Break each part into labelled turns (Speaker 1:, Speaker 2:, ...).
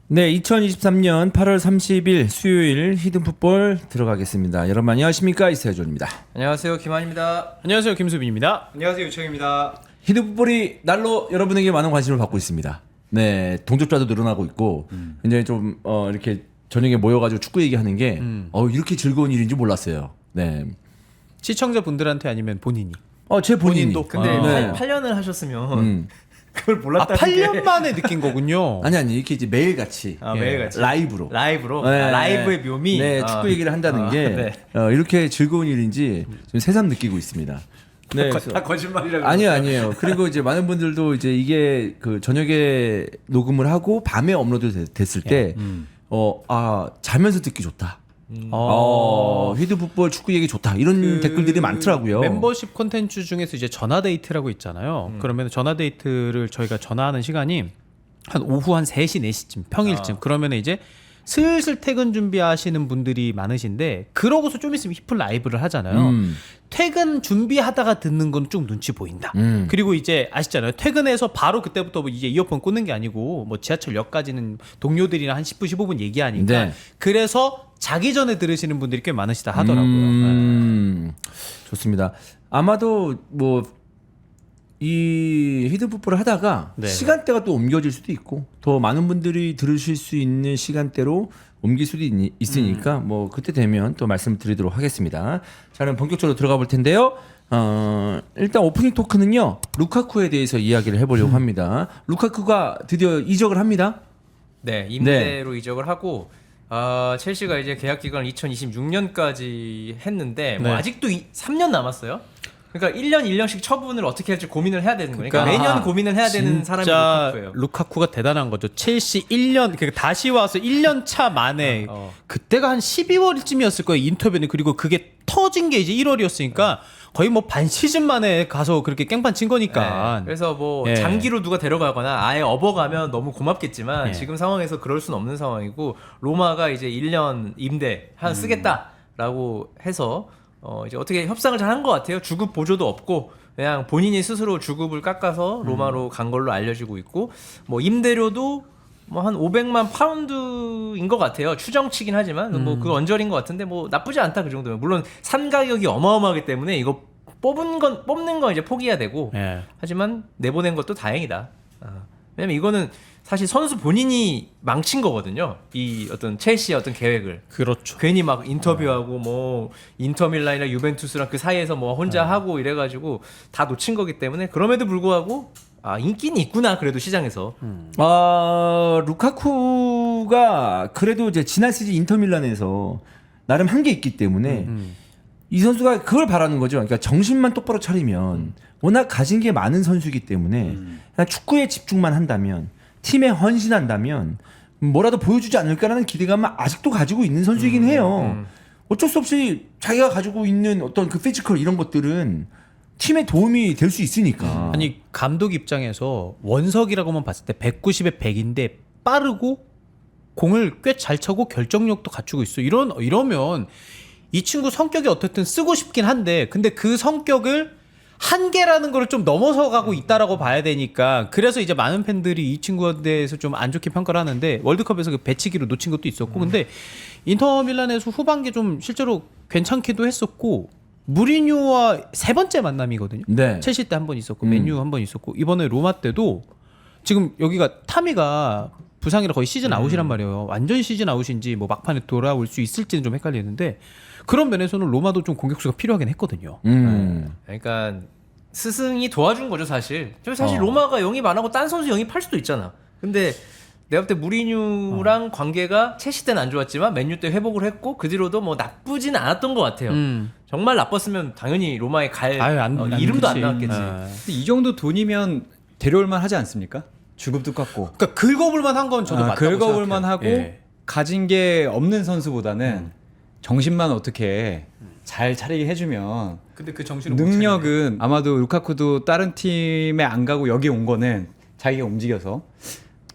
Speaker 1: 네, 2023년 8월 30일 수요일 히든풋볼 들어가겠습니다. 여러분 안녕하십니까? 이세존입니다.
Speaker 2: 안녕하세요, 김한입니다.
Speaker 3: 안녕하세요, 김수빈입니다.
Speaker 4: 안녕하세요, 유청입니다.
Speaker 1: 히든풋볼이 날로 여러분에게 많은 관심을 받고 있습니다. 네, 동접자도 늘어나고 있고 굉장히 좀 이렇게 저녁에 모여가지고 축구 얘기하는 게 이렇게 즐거운 일인지 몰랐어요. 네,
Speaker 3: 시청자분들한테 아니면 본인이?
Speaker 1: 제 본인이.
Speaker 3: 본인도.
Speaker 2: 근데
Speaker 1: 네.
Speaker 2: 8년을 하셨으면 그걸 몰랐다는
Speaker 3: 8년 만에 느낀 거군요.
Speaker 1: 아니 이렇게 이제 매일 같이
Speaker 2: 매일같이
Speaker 1: 라이브로
Speaker 2: 네. 라이브의 묘미.
Speaker 1: 네, 축구 얘기를 한다는 게
Speaker 2: 네.
Speaker 1: 이렇게 즐거운 일인지 좀 새삼 느끼고 있습니다. 네,
Speaker 2: 다 거짓말이라고.
Speaker 1: 아니에요. 그리고 이제 많은 분들도 이제 이게 그 저녁에 녹음을 하고 밤에 업로드 됐을 때 자면서 듣기 좋다. 히든풋볼 축구 얘기 좋다. 이런 댓글들이 많더라고요.
Speaker 3: 멤버십 콘텐츠 중에서 이제 전화데이트라고 있잖아요. 그러면 전화데이트를 저희가 전화하는 시간이 한 오후 한 3시, 4시쯤 평일쯤. 그러면 이제 슬슬 퇴근 준비하시는 분들이 많으신데 그러고서 좀 있으면 히플 라이브를 하잖아요. 퇴근 준비하다가 듣는 건 좀 눈치 보인다. 그리고 이제 아시잖아요. 퇴근해서 바로 그때부터 뭐 이제 이어폰 꽂는 게 아니고 뭐 지하철역까지는 동료들이랑 한 10분, 15분 얘기하니까
Speaker 1: 네.
Speaker 3: 그래서 자기 전에 들으시는 분들이 꽤 많으시다 하더라고요.
Speaker 1: 좋습니다. 아마도 뭐 이 히든풋볼을 하다가
Speaker 3: 네.
Speaker 1: 시간대가 또 옮겨질 수도 있고 더 많은 분들이 들으실 수 있는 시간대로 옮길 수도 있으니까 뭐 그때 되면 또 말씀드리도록 하겠습니다. 자, 그럼 본격적으로 들어가 볼 텐데요. 일단 오프닝 토크는요. 루카쿠에 대해서 이야기를 해보려고 합니다. 루카쿠가 드디어 이적을 합니다.
Speaker 2: 네, 임대로 이적을 하고 첼시가 이제 계약 기간을 2026년까지 했는데 뭐
Speaker 3: 네.
Speaker 2: 아직도 3년 남았어요. 그러니까 1년 1년씩 처분을 어떻게 할지 고민을 해야 되는 거예요. 그러니까
Speaker 3: 그러니까
Speaker 2: 매년 고민을 해야 되는 사람이
Speaker 3: 진짜
Speaker 2: 루카쿠예요.
Speaker 3: 루카쿠가 대단한 거죠. 첼시 1년 그러니까 다시 와서 1년 차 만에 그때가 한 12월쯤이었을 거예요. 인터뷰는. 그리고 그게 터진 게 이제 1월이었으니까 거의 뭐 반 시즌 만에 가서 그렇게 깽판 친 거니까.
Speaker 2: 네, 그래서 뭐
Speaker 3: 예.
Speaker 2: 장기로 누가 데려가거나 아예 업어가면 너무 고맙겠지만
Speaker 3: 예.
Speaker 2: 지금 상황에서 그럴 수는 없는 상황이고 로마가 이제 1년 임대 쓰겠다라고 해서 이제 어떻게 협상을 잘 한 것 같아요. 주급 보조도 없고 그냥 본인이 스스로 주급을 깎아서 로마로 간 걸로 알려지고 있고 뭐 임대료도 뭐 한 500만 파운드인 것 같아요. 추정치긴 하지만 뭐 그 언저리인 것 같은데 뭐 나쁘지 않다 그 정도면. 물론 산 가격이 어마어마하기 때문에 이거 뽑는 건 이제 포기해야 되고
Speaker 3: 예.
Speaker 2: 하지만 내보낸 것도 다행이다. 왜냐면 이거는 사실 선수 본인이 망친 거거든요. 이 어떤 첼시의 어떤 계획을.
Speaker 3: 그렇죠.
Speaker 2: 괜히 막 인터뷰하고 뭐 인터밀란이나 유벤투스랑 그 사이에서 뭐 혼자 하고 이래가지고 다 놓친 거기 때문에 그럼에도 불구하고 인기는 있구나 그래도 시장에서.
Speaker 1: 루카쿠가 그래도 이제 지난 시즌 인터밀란에서 나름 한 게 있기 때문에 이 선수가 그걸 바라는 거죠. 그러니까 정신만 똑바로 차리면 워낙 가진 게 많은 선수이기 때문에 그냥 축구에 집중만 한다면 팀에 헌신한다면 뭐라도 보여주지 않을까라는 기대감을 아직도 가지고 있는 선수이긴 해요. 어쩔 수 없이 자기가 가지고 있는 어떤 그 피지컬 이런 것들은 팀에 도움이 될 수 있으니까.
Speaker 3: 아니 감독 입장에서 원석이라고만 봤을 때 190에 100인데 빠르고 공을 꽤 잘 차고 결정력도 갖추고 있어. 이러면 이 친구 성격이 어떻든 쓰고 싶긴 한데 근데 그 성격을 한계라는 걸 좀 넘어서 가고 있다라고 봐야 되니까 그래서 이제 많은 팬들이 이 친구에 대해서 좀 안 좋게 평가를 하는데 월드컵에서 그 배치기로 놓친 것도 있었고 근데 인터밀란에서 후반기 좀 실제로 괜찮기도 했었고 무리뉴와 세 번째 만남이거든요.
Speaker 1: 네.
Speaker 3: 첼시 때 한 번 있었고 맨유 한 번 있었고 이번에 로마 때도 지금 여기가 타미가 부상이라 거의 시즌 아웃이란 말이에요. 완전 시즌 아웃인지 뭐 막판에 돌아올 수 있을지는 좀 헷갈리는데 그런 면에서는 로마도 좀 공격수가 필요하긴 했거든요.
Speaker 2: 그러니까 스승이 도와준 거죠 사실. 사실 로마가 영입 안 하고 딴 선수 영입할 수도 있잖아. 근데 내가 볼 때 무리뉴랑 관계가 첼시 때는 안 좋았지만 맨유 때 회복을 했고 그 뒤로도 뭐 나쁘진 않았던 것 같아요. 정말 나빴으면 당연히 로마에 갈 이름도 안 나왔겠지.
Speaker 4: 근데 이 정도 돈이면 데려올만 하지 않습니까? 주급도 깎고.
Speaker 3: 그러니까 긁어볼만 한 건 저도 맞다고
Speaker 4: 긁어볼만
Speaker 3: 생각해요.
Speaker 4: 하고
Speaker 3: 예.
Speaker 4: 가진 게 없는 선수보다는 정신만 어떻게 잘 차리게 해주면
Speaker 3: 근데 그 정신을 못
Speaker 4: 능력은 아마도 루카쿠도 다른 팀에 안 가고 여기 온 거는 자기가 움직여서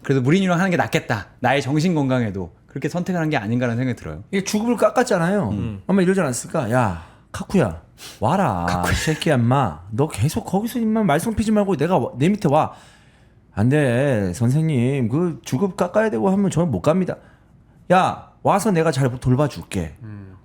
Speaker 4: 그래도 무리뉴랑 하는 게 낫겠다. 나의 정신 건강에도 그렇게 선택을 한 게 아닌가라는 생각이 들어요.
Speaker 1: 이게 주급을 깎았잖아요. 아마 이러지 않았을까? 야, 카쿠야, 와라. 이 새끼야, 인마. 너 계속 거기서 인마 말썽 피지 말고 내 밑에 와. 안 돼, 선생님. 그 주급 깎아야 되고 하면 저는 못 갑니다. 야, 와서 내가 잘 돌봐줄게.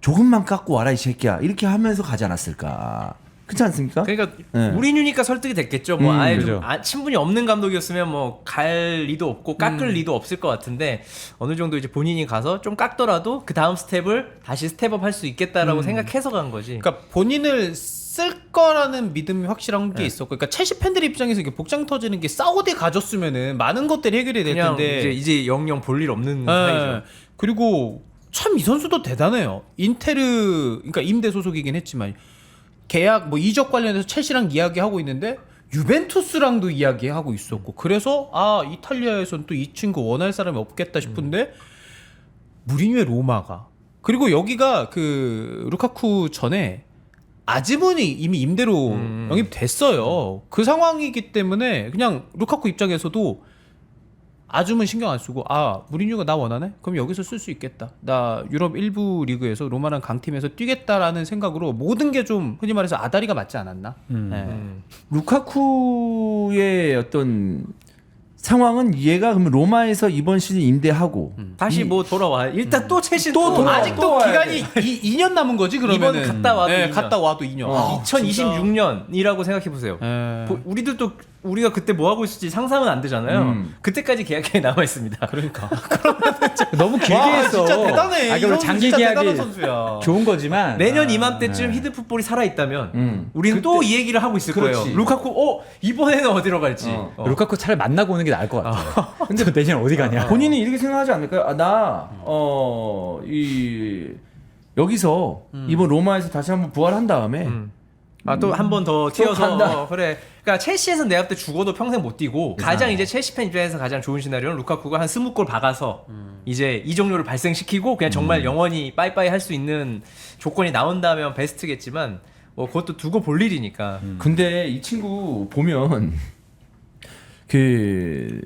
Speaker 1: 조금만 깎고 와라, 이 새끼야. 이렇게 하면서 가지 않았을까. 그렇지 않습니까?
Speaker 2: 그러니까
Speaker 1: 네.
Speaker 2: 무리뉴니까 설득이 됐겠죠. 뭐 아예 좀
Speaker 4: 그죠.
Speaker 2: 친분이 없는 감독이었으면 뭐 갈 리도 없고 깎을 리도 없을 것 같은데 어느 정도 이제 본인이 가서 좀 깎더라도 그 다음 스텝을 다시 스텝업 할 수 있겠다라고 생각해서 간 거지.
Speaker 3: 그러니까 본인을 쓸 거라는 믿음이 확실한 게 있었고, 그러니까 첼시 팬들 입장에서 이게 복장 터지는 게 사우디 가줬으면은 많은 것들이 해결이 될
Speaker 2: 그냥
Speaker 3: 텐데
Speaker 2: 이제 영영 볼 일 없는
Speaker 3: 예.
Speaker 2: 사이죠.
Speaker 3: 그리고 참 이 선수도 대단해요. 인테르, 그러니까 임대 소속이긴 했지만 계약 뭐 이적 관련해서 첼시랑 이야기하고 있는데 유벤투스랑도 이야기하고 있었고, 그래서 아 이탈리아에선 또 이 친구 원할 사람이 없겠다 싶은데 무리뉴의 로마가, 그리고 여기가 그 루카쿠 전에 아즈문이 이미 임대로 영입됐어요. 그 상황이기 때문에 그냥 루카쿠 입장에서도 아즈문 신경 안 쓰고, 아 무리뉴가 나 원하네? 그럼 여기서 쓸 수 있겠다. 나 유럽 일부 리그에서 로마랑 강팀에서 뛰겠다라는 생각으로 모든 게 좀 흔히 말해서 아다리가 맞지 않았나? 네.
Speaker 1: 루카쿠의 어떤 상황은 얘가 그러면 로마에서 이번 시즌 임대하고
Speaker 2: 다시 뭐 돌아와. 일단 또 첼시
Speaker 1: 또 돌아와.
Speaker 3: 아직도
Speaker 1: 또 와야
Speaker 3: 기간이 2년 남은 거지 그러면은.
Speaker 2: 이번 갔다 와도
Speaker 3: 네,
Speaker 2: 2년.
Speaker 3: 갔다 와도 2년.
Speaker 1: 어.
Speaker 2: 2026년이라고 생각해 보세요.
Speaker 3: 예.
Speaker 2: 우리도 또 우리가 그때 뭐 하고 있을지 상상은 안 되잖아요. 그때까지 계약이 남아 있습니다.
Speaker 3: 그러니까.
Speaker 4: 너무 길게
Speaker 3: 와,
Speaker 4: 했어.
Speaker 3: 진짜 대단해.
Speaker 4: 아,
Speaker 3: 이
Speaker 4: 그럼
Speaker 3: 선수
Speaker 4: 장기
Speaker 3: 진짜
Speaker 4: 계약이
Speaker 3: 대단한 선수야.
Speaker 4: 좋은 거지만
Speaker 2: 내년 이맘때쯤 히드풋볼이 살아 있다면 우리는 또 이 얘기를 하고 있을
Speaker 1: 그렇지.
Speaker 2: 거예요. 루카쿠 이번에는 어디로 갈지.
Speaker 4: 루카쿠 차라리 만나고 오는 게 나을 것 같아. 근데 내년 어디 가냐?
Speaker 1: 본인이 이렇게 생각하지 않을까요? 여기서 이번 로마에서 다시 한번 부활한 다음에
Speaker 2: 또 한 번 더 튀어서
Speaker 1: 간다.
Speaker 2: 그래. 그러니까 첼시에서 내가 볼 때 죽어도 평생 못 뛰고 가장 이제 첼시 팬 입장에서 가장 좋은 시나리오는 루카쿠가 한 20골 박아서 이제 이적료를 발생시키고 그냥 정말 영원히 빠이빠이 할 수 있는 조건이 나온다면 베스트겠지만 뭐 그것도 두고 볼 일이니까.
Speaker 1: 근데 이 친구 보면 그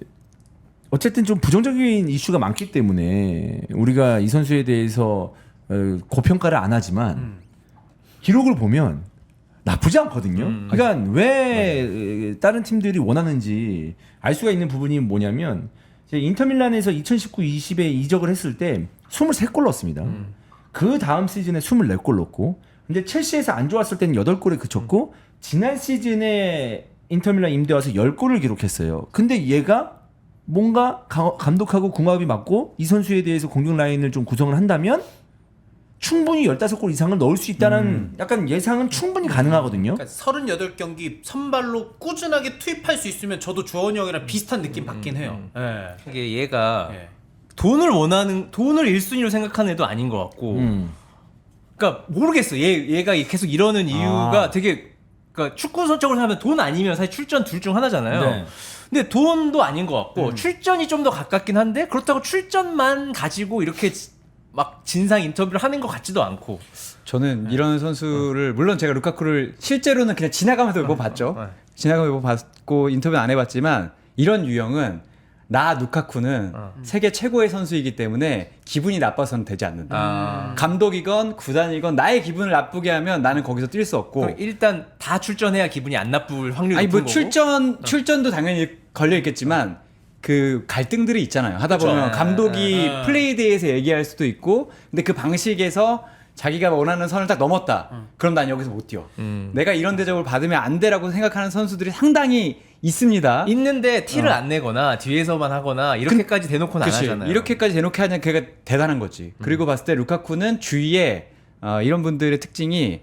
Speaker 1: 어쨌든 좀 부정적인 이슈가 많기 때문에 우리가 이 선수에 대해서 고평가를 안 하지만 기록을 보면 나쁘지 않거든요. 그러니까 왜 다른 팀들이 원하는지 알 수가 있는 부분이 뭐냐면 인터밀란에서 2019-20에 이적을 했을 때 23골 넣었습니다. 그 다음 시즌에 24골 넣고, 근데 첼시에서 안 좋았을 때는 8골에 그쳤고 지난 시즌에 인터밀란 임대 와서 10골을 기록했어요. 근데 얘가 뭔가 감독하고 궁합이 맞고 이 선수에 대해서 공격 라인을 좀 구성을 한다면 충분히 15골 이상을 넣을 수 있다는 약간 예상은 충분히 가능하거든요.
Speaker 3: 그러니까 38경기 선발로 꾸준하게 투입할 수 있으면 저도 주원이 형이랑 비슷한 느낌 받긴 해요. 예.
Speaker 2: 이게 얘가
Speaker 3: 예.
Speaker 2: 돈을 1순위로 생각하는 애도 아닌 것 같고 그러니까 모르겠어. 얘가 계속 이러는 이유가 되게, 그러니까 축구 선적으로 하면 돈 아니면 사실 출전 둘 중 하나잖아요.
Speaker 1: 네.
Speaker 2: 근데 돈도 아닌 것 같고 출전이 좀 더 가깝긴 한데 그렇다고 출전만 가지고 이렇게 막 진상 인터뷰를 하는 것 같지도 않고.
Speaker 4: 저는 이런 선수를 물론 제가 루카쿠를 실제로는 그냥 지나가면서 몇 번 봤죠. 지나가면서 몇 번 봤고 인터뷰는 안 해봤지만 이런 유형은 나 루카쿠는 세계 최고의 선수이기 때문에 기분이 나빠서는 되지 않는다. 감독이건 구단이건 나의 기분을 나쁘게 하면 나는 거기서 뛸 수 없고.
Speaker 2: 그럼 일단 다 출전해야 기분이 안 나쁠 확률이
Speaker 4: 아니
Speaker 2: 높은
Speaker 4: 뭐
Speaker 2: 거고.
Speaker 4: 출전도 당연히 걸려 있겠지만 그 갈등들이 있잖아요. 하다 보면 감독이 플레이에 대해서 얘기할 수도 있고, 근데 그 방식에서 자기가 원하는 선을 딱 넘었다. 그럼 난 여기서 못 뛰어. 내가 이런 대접을 받으면 안 돼라고 생각하는 선수들이 상당히 있습니다.
Speaker 2: 있는데 티를 안 내거나 뒤에서만 하거나 이렇게까지 대놓고는 안
Speaker 4: 그치.
Speaker 2: 하잖아요.
Speaker 4: 이렇게까지 대놓게 하냐 걔가 대단한 거지. 그리고 봤을 때 루카쿠는 주위에 이런 분들의 특징이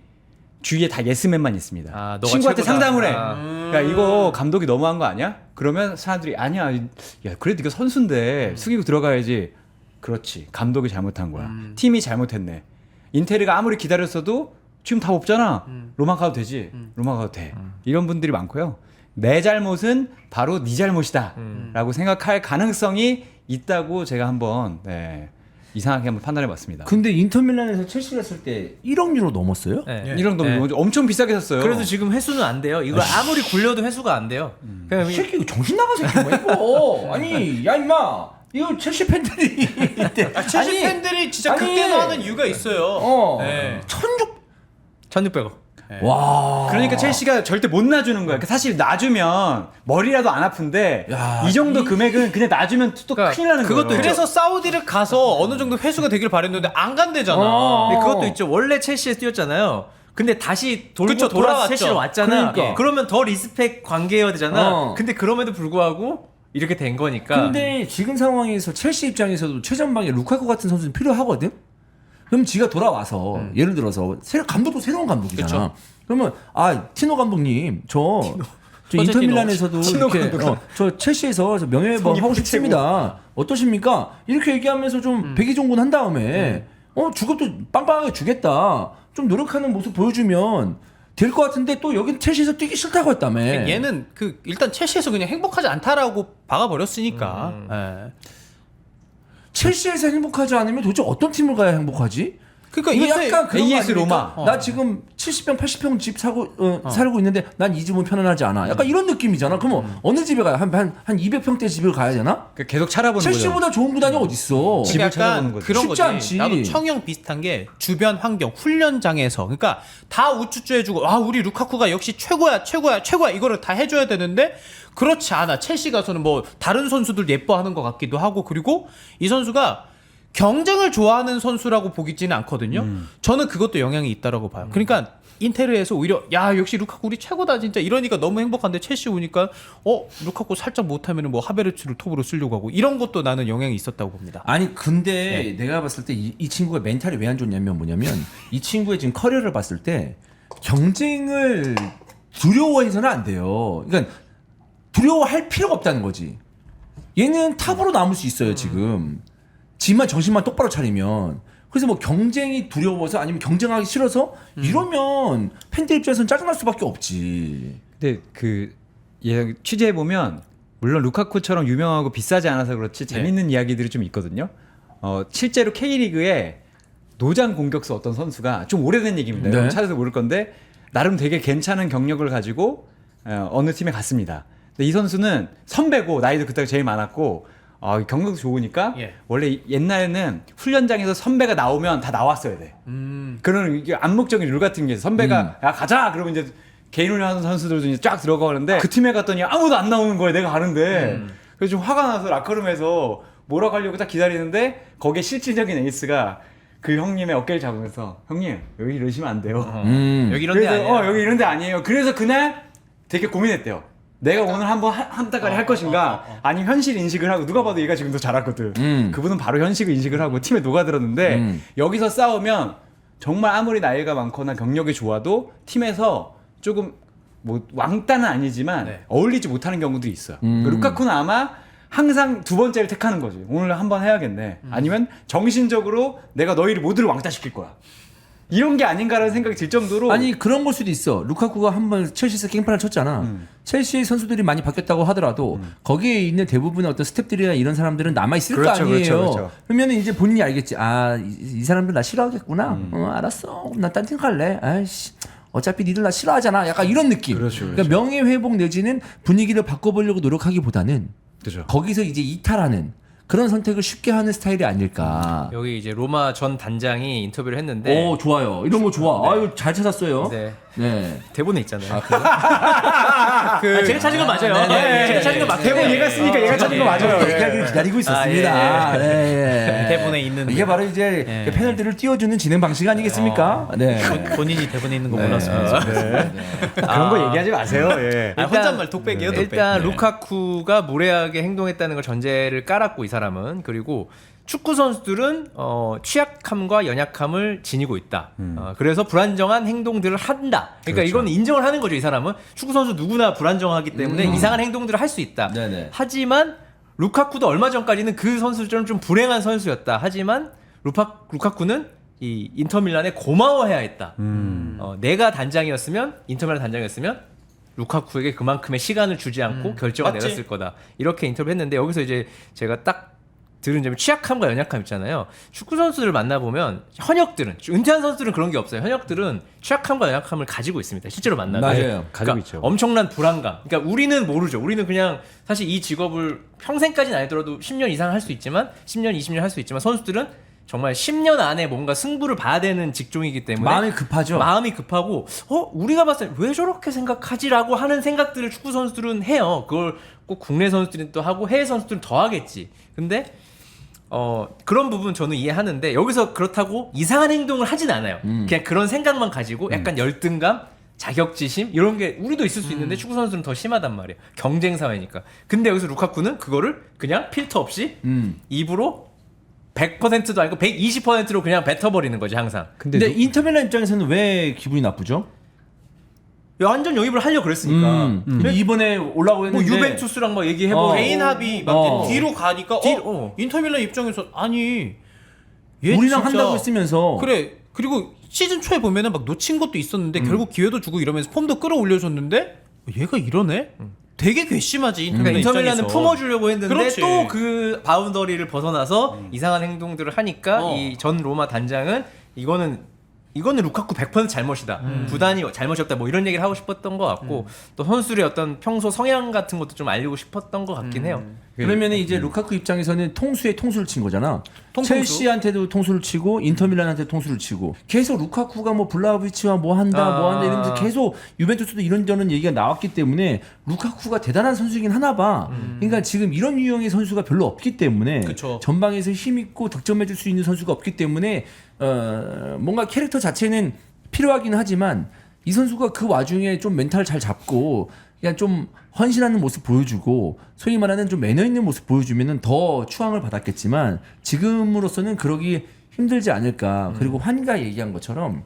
Speaker 4: 주위에 다 예스맨만 있습니다.
Speaker 2: 너가
Speaker 4: 친구한테
Speaker 2: 최고다.
Speaker 4: 상담을 해. 그러니까 이거 감독이 너무한 거 아니야? 그러면 사람들이 아니야. 야 그래도 네가 선수인데 숙이고 들어가야지. 그렇지. 감독이 잘못한 거야. 팀이 잘못했네. 인테르가 아무리 기다렸어도 지금 다 없잖아. 로마 가도 되지. 로마 가도 돼. 이런 분들이 많고요. 내 잘못은 바로 네 잘못이다 라고 생각할 가능성이 있다고 제가 한번 이상하게 한번 판단해봤습니다.
Speaker 1: 근데 인터밀란에서 첼시 갔을 때 1억 유로 넘었어요?
Speaker 2: 네.
Speaker 4: 이런 놈 엄청 비싸게 샀어요.
Speaker 2: 그래도 지금 회수는 안 돼요. 이거 아무리 굴려도 회수가 안 돼요. 그냥
Speaker 1: 이 새끼 이거 정신 나간 새끼 뭐야 이거? 아니 야 임마 이거 첼시 팬들이
Speaker 3: 첼시
Speaker 1: 아니,
Speaker 3: 팬들이 진짜
Speaker 1: 아니,
Speaker 3: 극대노하는 이유가 있어요.
Speaker 1: 네.
Speaker 2: 1,600억.
Speaker 1: 와.
Speaker 4: 그러니까 첼시가 절대 못 놔주는 거야. 그러니까 사실 놔주면 머리라도 안 아픈데
Speaker 1: 야,
Speaker 4: 이 정도 금액은 그냥 놔주면 또 큰일 나는 거예요.
Speaker 3: 그것도 그래서 사우디를 가서 어느 정도 회수가 되길 바랬는데 안 간대잖아.
Speaker 2: 근데 그것도 있죠. 원래 첼시에서 뛰었잖아요. 근데 다시
Speaker 3: 그쵸,
Speaker 2: 돌아와서
Speaker 3: 돌아왔죠.
Speaker 2: 첼시로 왔잖아.
Speaker 1: 그러니까.
Speaker 2: 그러면 더 리스펙 관계여야 되잖아.
Speaker 1: 어.
Speaker 2: 근데 그럼에도 불구하고 이렇게 된 거니까.
Speaker 1: 근데 지금 상황에서 첼시 입장에서도 최전방에 루카쿠 같은 선수는 필요하거든. 그럼 지가 돌아와서 예를 들어서 감독도 새로운 감독이잖아.
Speaker 3: 그쵸.
Speaker 1: 그러면 티노 감독님 저
Speaker 3: 허제
Speaker 1: 인터밀란에서도
Speaker 4: 티노
Speaker 1: 이렇게
Speaker 4: 감독.
Speaker 1: 저 첼시에서 저 명예회복 하고 싶습니다. 어떠십니까? 이렇게 얘기하면서 좀 백의종군 한 다음에 주급도 빵빵하게 주겠다. 좀 노력하는 모습 보여주면 될 것 같은데 또 여긴 첼시에서 뛰기 싫다고 했다며.
Speaker 3: 얘는 일단 첼시에서 그냥 행복하지 않다라고 박아버렸으니까. 예.
Speaker 1: 첼시에서 행복하지 않으면 도대체 어떤 팀을 가야 행복하지?
Speaker 3: 그러니까
Speaker 1: 이게
Speaker 3: 이게
Speaker 1: 약간 그런 거
Speaker 4: AS
Speaker 1: 아닙니까?
Speaker 4: 로마.
Speaker 1: 나 지금 70평, 80평 집 살고 있는데 난 이 집은 편안하지 않아. 약간 이런 느낌이잖아. 그러면 어느 집에 가야 한 200평대 집을 가야 되나?
Speaker 4: 그러니까 계속 찾아보는 거죠.
Speaker 1: 첼시보다 좋은 구단이 어딨어?
Speaker 4: 집을
Speaker 3: 그러니까
Speaker 4: 찾아보는
Speaker 3: 약간
Speaker 4: 거지.
Speaker 3: 그런
Speaker 1: 쉽지
Speaker 3: 거지.
Speaker 1: 않지.
Speaker 3: 나도 청형 비슷한 게 주변 환경, 훈련장에서 그러니까 다 우쭈쭈 해주고 우리 루카쿠가 역시 최고야 이거를 다 해줘야 되는데 그렇지 않아. 첼시 가서는 뭐 다른 선수들 예뻐하는 것 같기도 하고 그리고 이 선수가 경쟁을 좋아하는 선수라고 보기지는 않거든요. 저는 그것도 영향이 있다라고 봐요. 그러니까 인테르에서 오히려 역시 루카쿠 우리 최고다 진짜 이러니까 너무 행복한데 첼시 오니까 루카쿠 살짝 못하면 뭐 하베르츠를 톱으로 쓰려고 하고 이런 것도 나는 영향이 있었다고 봅니다.
Speaker 1: 아니 근데 내가 봤을 때 이 친구가 멘탈이 왜 안 좋냐면 뭐냐면 이 친구의 지금 커리어를 봤을 때 경쟁을 두려워해서는 안 돼요. 그러니까 두려워할 필요가 없다는 거지. 얘는 탑으로 남을 수 있어요 지금. 지만 정신만 똑바로 차리면. 그래서 뭐 경쟁이 두려워서 아니면 경쟁하기 싫어서 이러면 팬들 입장에서는 짜증날 수밖에 없지.
Speaker 4: 근데 얘 취재해 보면 물론 루카쿠처럼 유명하고 비싸지 않아서 그렇지 재밌는 이야기들이 좀 있거든요. 실제로 K리그에 노장 공격수 어떤 선수가 좀 오래된 얘기입니다.
Speaker 1: 네.
Speaker 4: 여러분 찾아서 모를 건데 나름 되게 괜찮은 경력을 가지고 어느 팀에 갔습니다. 근데 이 선수는 선배고 나이도 그때 제일 많았고 경력도 좋으니까 원래 옛날에는 훈련장에서 선배가 나오면 다 나왔어야 돼. 그런 이게 암묵적인 룰 같은 게 있어. 선배가 야 가자 그러면 이제 개인 훈련하는 선수들도 이제 쫙 들어가는데 그 팀에 갔더니 아무도 안 나오는 거야. 내가 가는데 그래서 좀 화가 나서 라커룸에서 몰아가려고 딱 기다리는데 거기에 실질적인 에이스가 그 형님의 어깨를 잡으면서 형님 여기 이러시면 안 돼요.
Speaker 2: 여기 이런 데
Speaker 4: 그래서
Speaker 2: 아니야.
Speaker 4: 여기 이런 데 아니에요. 그래서 그날 되게 고민했대요. 내가 오늘 한번 한 달까지 할 것인가 아니면 현실 인식을 하고 누가 봐도 얘가 지금 더 잘하거든. 그분은 바로 현실을 인식을 하고 팀에 녹아들었는데 여기서 싸우면 정말 아무리 나이가 많거나 경력이 좋아도 팀에서 조금 뭐 왕따는 아니지만 어울리지 못하는 경우도 있어요. 루카쿠는 아마 항상 두 번째를 택하는 거지. 오늘 한번 해야겠네. 아니면 정신적으로 내가 너희를 모두를 왕따시킬 거야. 이런 게 아닌가라는 생각이 들 정도로
Speaker 1: 아니 그런 걸 수도 있어. 루카쿠가 한번 첼시에서 깽판을 쳤잖아. 첼시 선수들이 많이 바뀌었다고 하더라도 거기에 있는 대부분의 어떤 스태프들이나 이런 사람들은 남아 있을 거 아니에요. 그러면 이제 본인이 알겠지. 이 사람들 나 싫어하겠구나. 알았어. 나 딴 팀 갈래. 아이씨. 어차피 니들 나 싫어하잖아. 약간 이런 느낌. 그러니까 명예 회복 내지는 분위기를 바꿔보려고 노력하기보다는 거기서 이제 이탈하는 그런 선택을 쉽게 하는 스타일이 아닐까.
Speaker 2: 여기 이제 로마 전 단장이 인터뷰를 했는데
Speaker 1: 오 좋아요. 이런 거 좋아. 아유 잘 찾았어요.
Speaker 2: 네. 대본에 있잖아요. 제가 찾은 건 맞아요. 제가 찾은 건 맞아요.
Speaker 4: 대본 얘가 쓰니까 얘가 찾은 거 맞아요.
Speaker 1: 얘기하기를 기다리고 있었습니다.
Speaker 3: 대본에 있는
Speaker 1: 이게 바로 이제 패널들을 띄워주는 진행 방식 아니겠습니까? 네.
Speaker 3: 본인이 대본에 있는 거 몰랐습니다.
Speaker 4: 그런 거 얘기하지 마세요. 예.
Speaker 3: 혼잣말 독백이에요. 독백.
Speaker 2: 일단 루카쿠가 무례하게 행동했다는 걸 전제를 깔았고 이 사람은 그리고 축구 선수들은 취약함과 연약함을 지니고 있다. 그래서 불안정한 행동들을 한다. 그러니까 이건 인정을 하는 거죠. 이 사람은 축구 선수 누구나 불안정하기 때문에 이상한 행동들을 할 수 있다.
Speaker 1: 네네.
Speaker 2: 하지만 루카쿠도 얼마 전까지는 그 선수처럼 좀 불행한 선수였다. 하지만 루카쿠는 이 인터밀란에 고마워해야 했다. 내가 단장이었으면 인터밀란 단장이었으면 루카쿠에게 그만큼의 시간을 주지 않고 결정을
Speaker 3: 맞지?
Speaker 2: 내렸을 거다. 이렇게 인터뷰했는데 여기서 이제 제가 딱 들은 점이 취약함과 연약함 있잖아요. 축구 선수들을 만나보면 현역들은 은퇴한 선수들은 그런 게 없어요. 현역들은 취약함과 연약함을 가지고 있습니다. 실제로 만나면
Speaker 1: 맞아요.
Speaker 4: 가지고 있죠.
Speaker 2: 엄청난 불안감. 그러니까 우리는 모르죠. 우리는 그냥 사실 이 직업을 평생까지는 아니더라도 10년 이상 할 수 있지만 10년, 20년 할 수 있지만 선수들은 정말 10년 안에 뭔가 승부를 봐야 되는 직종이기 때문에
Speaker 1: 마음이 급하죠.
Speaker 2: 마음이 급하고 우리가 봤을 때 왜 저렇게 생각하지라고 하는 생각들을 축구 선수들은 해요. 그걸 꼭 국내 선수들은 또 하고 해외 선수들은 더 하겠지. 근데 그런 부분 저는 이해하는데 여기서 그렇다고 이상한 행동을 하진 않아요. 그냥 그런 생각만 가지고 약간 열등감, 자격지심 이런 게 우리도 있을 수 있는데 축구 선수는 더 심하단 말이에요. 경쟁 사회니까. 근데 여기서 루카쿠는 그거를 그냥 필터 없이 입으로 100%도 아니고 120%로 그냥 뱉어버리는 거지 항상.
Speaker 1: 근데 인터밀란 입장에서는 왜 기분이 나쁘죠?
Speaker 2: 완전 영입을 하려고 그랬으니까.
Speaker 1: 근데 이번에 올라오고
Speaker 2: 뭐
Speaker 1: 했는데
Speaker 2: 유벤투스랑 막 얘기해보고
Speaker 3: 개인 합의 막 뒤로 가니까
Speaker 2: 뒤로,
Speaker 3: 인터밀란 입장에서 아니 얘
Speaker 1: 우리랑
Speaker 3: 진짜
Speaker 1: 한다고 했으면서
Speaker 3: 그래. 그리고 시즌 초에 보면은 막 놓친 것도 있었는데 결국 기회도 주고 이러면서 폼도 끌어올려줬는데 얘가 이러네? 되게 괘씸하지
Speaker 2: 그러니까
Speaker 3: 인터밀란
Speaker 2: 인터밀란은
Speaker 3: 입장에서.
Speaker 2: 품어주려고 했는데
Speaker 3: 그렇지.
Speaker 2: 또 그 바운더리를 벗어나서 이상한 행동들을 하니까 이 전 로마 단장은 이거는 루카쿠 100% 잘못이다. 구단이 잘못이 없다. 뭐 이런 얘기를 하고 싶었던 것 같고 또 선수들의 어떤 평소 성향 같은 것도 좀 알리고 싶었던 것 같긴 해요.
Speaker 1: 그러면 이제 루카쿠 입장에서는 통수에 통수를 친 거잖아.
Speaker 3: 통수?
Speaker 1: 첼시한테도 통수를 치고 인터밀란한테 통수를 치고 계속 루카쿠가 뭐 블라우비치와 뭐 한다 이러면서 계속 유벤투스도 이런저런 얘기가 나왔기 때문에 루카쿠가 대단한 선수이긴 하나 봐. 그러니까 지금 이런 유형의 선수가 별로 없기 때문에
Speaker 3: 그쵸.
Speaker 1: 전방에서 힘 있고 득점해 줄 수 있는 선수가 없기 때문에 뭔가 캐릭터 자체는 필요하긴 하지만 이 선수가 그 와중에 좀 멘탈 잘 잡고 그냥 좀 헌신하는 모습 보여주고 소위 말하는 좀 매너 있는 모습 보여주면은 더 추앙을 받았겠지만 지금으로서는 그러기 힘들지 않을까. 그리고 환가 얘기한 것처럼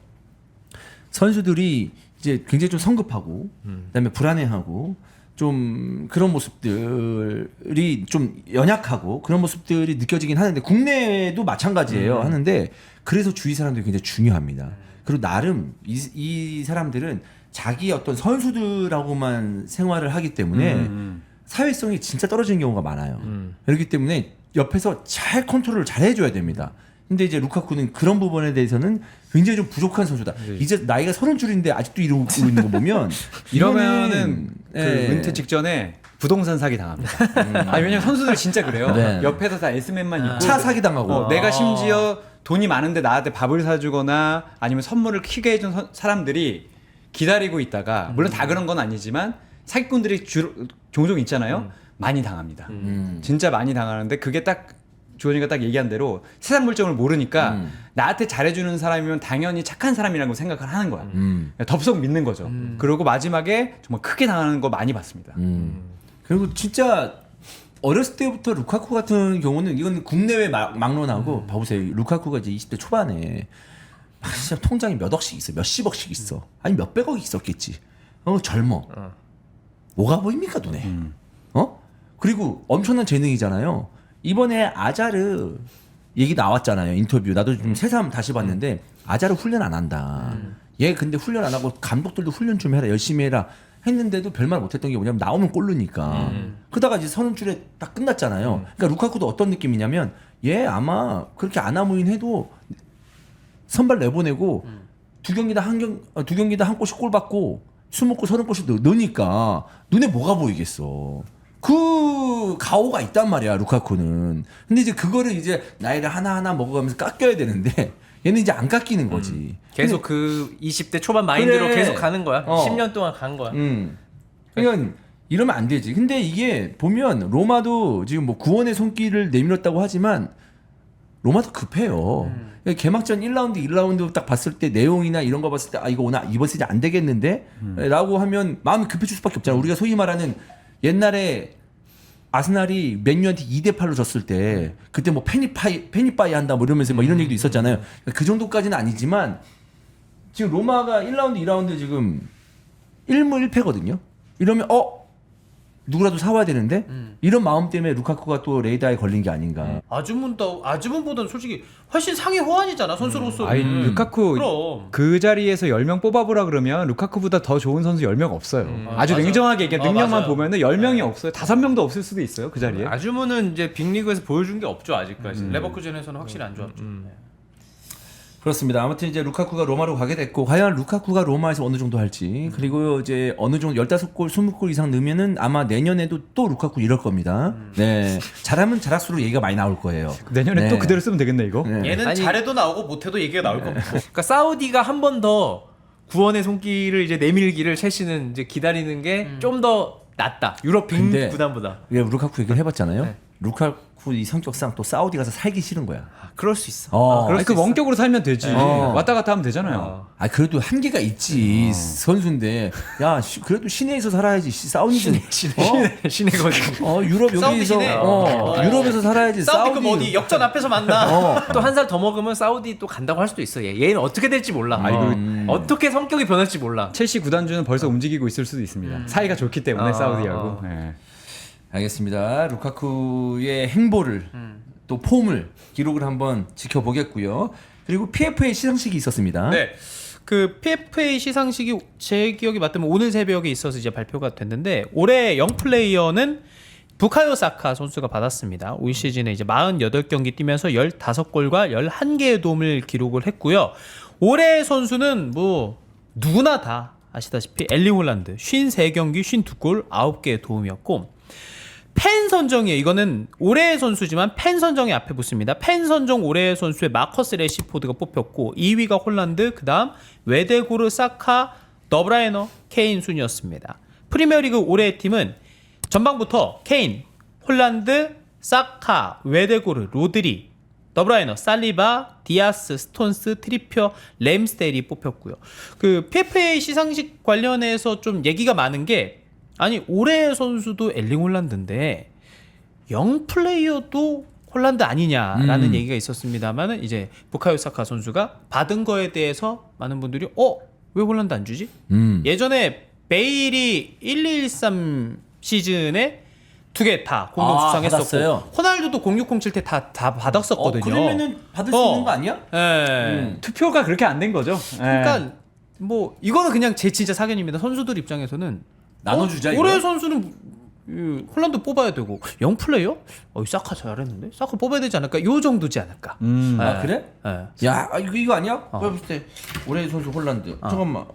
Speaker 1: 선수들이 이제 굉장히 좀 성급하고 그다음에 불안해하고 좀 그런 모습들이 좀 연약하고 그런 모습들이 느껴지긴 하는데 국내에도 마찬가지예요. 하는데 그래서 주위 사람들이 굉장히 중요합니다. 그리고 나름 이 사람들은 자기 어떤 선수들하고만 생활을 하기 때문에 사회성이 진짜 떨어지는 경우가 많아요. 그렇기 때문에 옆에서 잘 컨트롤을 잘 해줘야 됩니다. 근데 이제 루카쿠는 그런 부분에 대해서는 굉장히 좀 부족한 선수다. 이제 나이가 30줄인데 아직도 이러고 있는 거 보면
Speaker 4: 이러면은 그
Speaker 1: 예.
Speaker 4: 은퇴 직전에 부동산 사기 당합니다. 아니 왜냐면 선수들 진짜 그래요.
Speaker 1: 네.
Speaker 4: 옆에서 다 S맨만 있고
Speaker 1: 차 사기 당하고
Speaker 4: 내가 심지어 돈이 많은데 나한테 밥을 사주거나 아니면 선물을 크게 해준 사람들이 기다리고 있다가 물론 다 그런 건 아니지만 사기꾼들이 종종 있잖아요. 많이 당합니다. 진짜 많이 당하는데 그게 딱 주원이가 딱 얘기한 대로 세상 물정을 모르니까 나한테 잘해주는 사람이면 당연히 착한 사람이라고 생각을 하는 거야. 덥석 믿는 거죠. 그리고 마지막에 정말 크게 당하는 거 많이 봤습니다.
Speaker 1: 그리고 진짜 어렸을 때부터 루카쿠 같은 경우는 이건 국내외 막론하고 봐보세요. 루카쿠가 이제 20대 초반에 진짜 통장에 몇 억씩 있어, 몇십억씩 있어, 아니 몇백억이 있었겠지. 젊어. 뭐가 보입니까 눈에? 그리고 엄청난 재능이잖아요. 이번에 아자르 얘기 나왔잖아요. 인터뷰 나도 좀 새삼 다시 봤는데 아자르 훈련 안 한다. 얘 근데 훈련 안 하고 감독들도 훈련 좀 해라, 열심히 해라 했는데도 별말 못했던 게 뭐냐면 나오면 골 넣으니까. 그러다가 이제 서른 줄에 딱 끝났잖아요. 그러니까 루카쿠도 어떤 느낌이냐면 얘 아마 그렇게 아나무인 해도 선발 내보내고 두 경기 다 한 골씩 골 받고 20골 30골씩 넣으니까 눈에 뭐가 보이겠어. 그 가오가 있단 말이야 루카쿠는. 근데 이제 그거를 이제 나이를 하나하나 먹어가면서 깎여야 되는데 얘는 이제 안 깎이는 거지.
Speaker 2: 계속 그 20대 초반 마인드로
Speaker 1: 그래.
Speaker 2: 계속 가는 거야. 10년 동안 간 거야.
Speaker 1: 그러니까 이러면 안 되지. 근데 이게 보면 로마도 지금 뭐 구원의 손길을 내밀었다고 하지만 로마도 급해요. 그러니까 개막전 1라운드, 2라운드 딱 봤을 때 내용이나 이런 거 봤을 때 이거 오늘 이번 시즌 안 되겠는데? 라고 하면 마음이 급해질 수밖에 없잖아. 우리가 소위 말하는 옛날에 아스날이 맨유한테 2대8로 졌을 때 그때 뭐 페니파이 한다 뭐 이러면서 뭐 이런 얘기도 있었잖아요. 그러니까 그 정도까지는 아니지만 지금 로마가 1라운드, 2라운드 지금 1무 1패거든요. 이러면 누구라도 사와야 되는데 이런 마음 때문에 루카쿠가 또 레이더에 걸린 게 아닌가.
Speaker 3: 아즈문보다는 솔직히 훨씬 상위 호환이잖아 선수로서.
Speaker 4: 아니 루카쿠
Speaker 3: 그럼.
Speaker 4: 그 자리에서 10명 뽑아보라 그러면 루카쿠보다 더 좋은 선수 10명 없어요. 아주
Speaker 3: 맞아.
Speaker 4: 냉정하게 얘기해 능력만
Speaker 3: 맞아요.
Speaker 4: 보면은 10명이 없어요. 5명도 없을 수도 있어요 그 자리에.
Speaker 2: 아주무는 이제 빅리그에서 보여준 게 없죠 아직까지.
Speaker 3: 레버쿠젠에서는 확실히 안 좋았죠.
Speaker 1: 그렇습니다. 아무튼 이제 루카쿠가 로마로 가게 됐고 과연 루카쿠가 로마에서 어느 정도 할지 그리고 이제 어느 정도 15골, 20골 이상 넣으면은 아마 내년에도 또 루카쿠 이럴 겁니다. 네. 잘하면 잘할수록 얘기가 많이 나올 거예요.
Speaker 4: 내년에
Speaker 1: 네.
Speaker 4: 또 그대로 쓰면 되겠네 이거.
Speaker 1: 네.
Speaker 3: 얘는
Speaker 2: 아니-
Speaker 3: 잘해도 나오고 못해도 얘기가 나올 겁니다.
Speaker 2: 그러니까 사우디가 한 번 더 구원의 손길을 이제 내밀기를 첼시는 이제 기다리는 게 좀 더 낫다. 유럽 빅
Speaker 1: 근데
Speaker 2: 구단보다.
Speaker 1: 우리가 루카쿠 얘기를 해봤잖아요.
Speaker 2: 네.
Speaker 1: 루카쿠 이 성격상 또 사우디 가서 살기 싫은 거야.
Speaker 2: 그럴 수 있어.
Speaker 1: 어.
Speaker 4: 아니, 그 원격으로 살면 되지.
Speaker 1: 어.
Speaker 4: 왔다 갔다 하면 되잖아요.
Speaker 1: 아 그래도 한계가 있지 선수인데 야 그래도 시내에서 살아야지 사우디는
Speaker 2: 신의 거지.
Speaker 1: 유럽
Speaker 3: 사우디
Speaker 1: 여기서
Speaker 3: 시내?
Speaker 1: 유럽에서 살아야지
Speaker 3: 사우디 그 어디 역전 앞에서 만나.
Speaker 2: 또 한 살 더 먹으면 사우디 또 간다고 할 수도 있어. 얘는 어떻게 될지 몰라. 어떻게 성격이 변할지 몰라.
Speaker 4: 첼시 구단주는 벌써 움직이고 있을 수도 있습니다. 사이가 좋기 때문에 사우디하고. 네.
Speaker 1: 알겠습니다. 루카쿠의 행보를 또 폼을 기록을 한번 지켜보겠고요. 그리고 PFA 시상식이 있었습니다.
Speaker 3: 네. 그 PFA 시상식이 제 기억이 맞다면 오늘 새벽에 있어서 이제 발표가 됐는데 올해 영 플레이어는 부카요 사카 선수가 받았습니다. 올 시즌에 이제 48경기 뛰면서 15골과 11개의 도움을 기록을 했고요. 올해 선수는 뭐 누구나 다 아시다시피 엘링 홀란드 53경기 52골 9개의 도움이었고 팬 선정이에요. 이거는 올해의 선수지만 팬 선정이 앞에 붙습니다. 팬 선정 올해의 선수의 마커스 레시포드가 뽑혔고 2위가 홀란드, 그 다음 웨데고르, 사카, 더브라이너, 케인 순이었습니다. 프리미어리그 올해의 팀은 전방부터 케인, 홀란드, 사카, 웨데고르, 로드리, 더브라이너, 살리바, 디아스, 스톤스, 트리피어, 램스데일이 뽑혔고요. 그 PFA 시상식 관련해서 좀 얘기가 많은 게 아니 올해의 선수도 엘링 홀란드인데 영 플레이어도 홀란드 아니냐라는 얘기가 있었습니다만은 이제 부카요 사카 선수가 받은 거에 대해서 많은 분들이 왜 홀란드 안 주지? 예전에 베일이 1213 시즌에 2개 다 공동 수상했었고
Speaker 1: 받았어요.
Speaker 3: 호날두도 0607 때 다 받았었거든요.
Speaker 1: 그러면은 받을 수 있는 거 아니야?
Speaker 3: 예.
Speaker 4: 투표가 그렇게 안 된 거죠.
Speaker 3: 그러니까 뭐 이거는 그냥 제 진짜 사견입니다. 선수들 입장에서는
Speaker 1: 나눠주자,
Speaker 3: 올해
Speaker 1: 이거?
Speaker 3: 선수는 홀란드 뽑아야 되고 영 플레이어? 사카 잘했는데 사카 뽑아야 되지 않을까? 요 정도지 않을까?
Speaker 1: 아 그래?
Speaker 3: 예.
Speaker 1: 야 이거 아니야? 내가 봤을 때 올해 선수 홀란드. 잠깐만.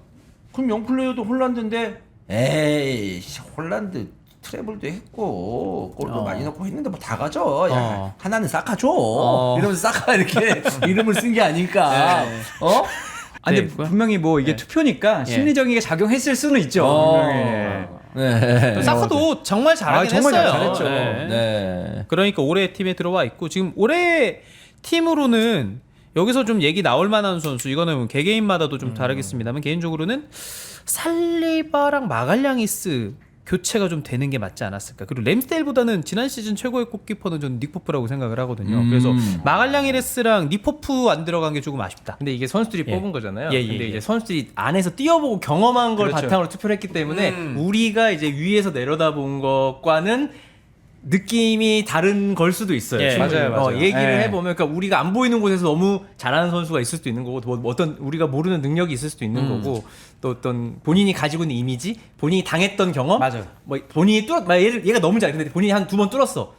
Speaker 1: 그럼 영플레이어도 홀란드인데 에이 홀란드 트래블도 했고 골도 많이 넣고 했는데 뭐 다 가져. 야 하나는 사카 줘. 이러면서 사카 이렇게 이름을 쓴 게 아닐까?
Speaker 4: 아니
Speaker 3: 네,
Speaker 4: 근데 분명히 뭐 이게 투표니까 심리적인 게 작용했을 수는 있죠. 분명히.
Speaker 1: 네.
Speaker 3: 사카도 정말 잘하긴
Speaker 4: 정말
Speaker 3: 했어요.
Speaker 4: 잘했죠.
Speaker 3: 네.
Speaker 1: 네.
Speaker 3: 그러니까 올해 팀에 들어와 있고 지금 올해 팀으로는 여기서 좀 얘기 나올 만한 선수 이거는 개개인마다도 좀 다르겠습니다만 개인적으로는 살리바랑 마갈량이스 교체가 좀 되는 게 맞지 않았을까. 그리고 램스데일보다는 지난 시즌 최고의 골키퍼는 저는 닉포프라고 생각을 하거든요. 그래서 마갈량이레스랑 닉포프 안 들어간 게 조금 아쉽다.
Speaker 2: 근데 이게 선수들이
Speaker 3: 예.
Speaker 2: 뽑은 거잖아요.
Speaker 3: 예, 예,
Speaker 2: 근데
Speaker 3: 예.
Speaker 2: 이제 선수들이 안에서 뛰어보고 경험한 걸
Speaker 3: 그렇죠.
Speaker 2: 바탕으로 투표를 했기 때문에 우리가 이제 위에서 내려다본 것과는 느낌이 다른 걸 수도 있어요.
Speaker 3: 예,
Speaker 2: 충분히.
Speaker 4: 맞아요.
Speaker 2: 얘기를
Speaker 4: 예.
Speaker 2: 해보면, 그러니까 우리가 안 보이는 곳에서 너무 잘하는 선수가 있을 수도 있는 거고, 뭐 어떤 우리가 모르는 능력이 있을 수도 있는 거고, 또 어떤 본인이 가지고 있는 이미지, 본인이 당했던 경험,
Speaker 3: 맞아요.
Speaker 2: 뭐 본인이 얘가 너무 잘해. 근데 본인이 한 2번 뚫었어.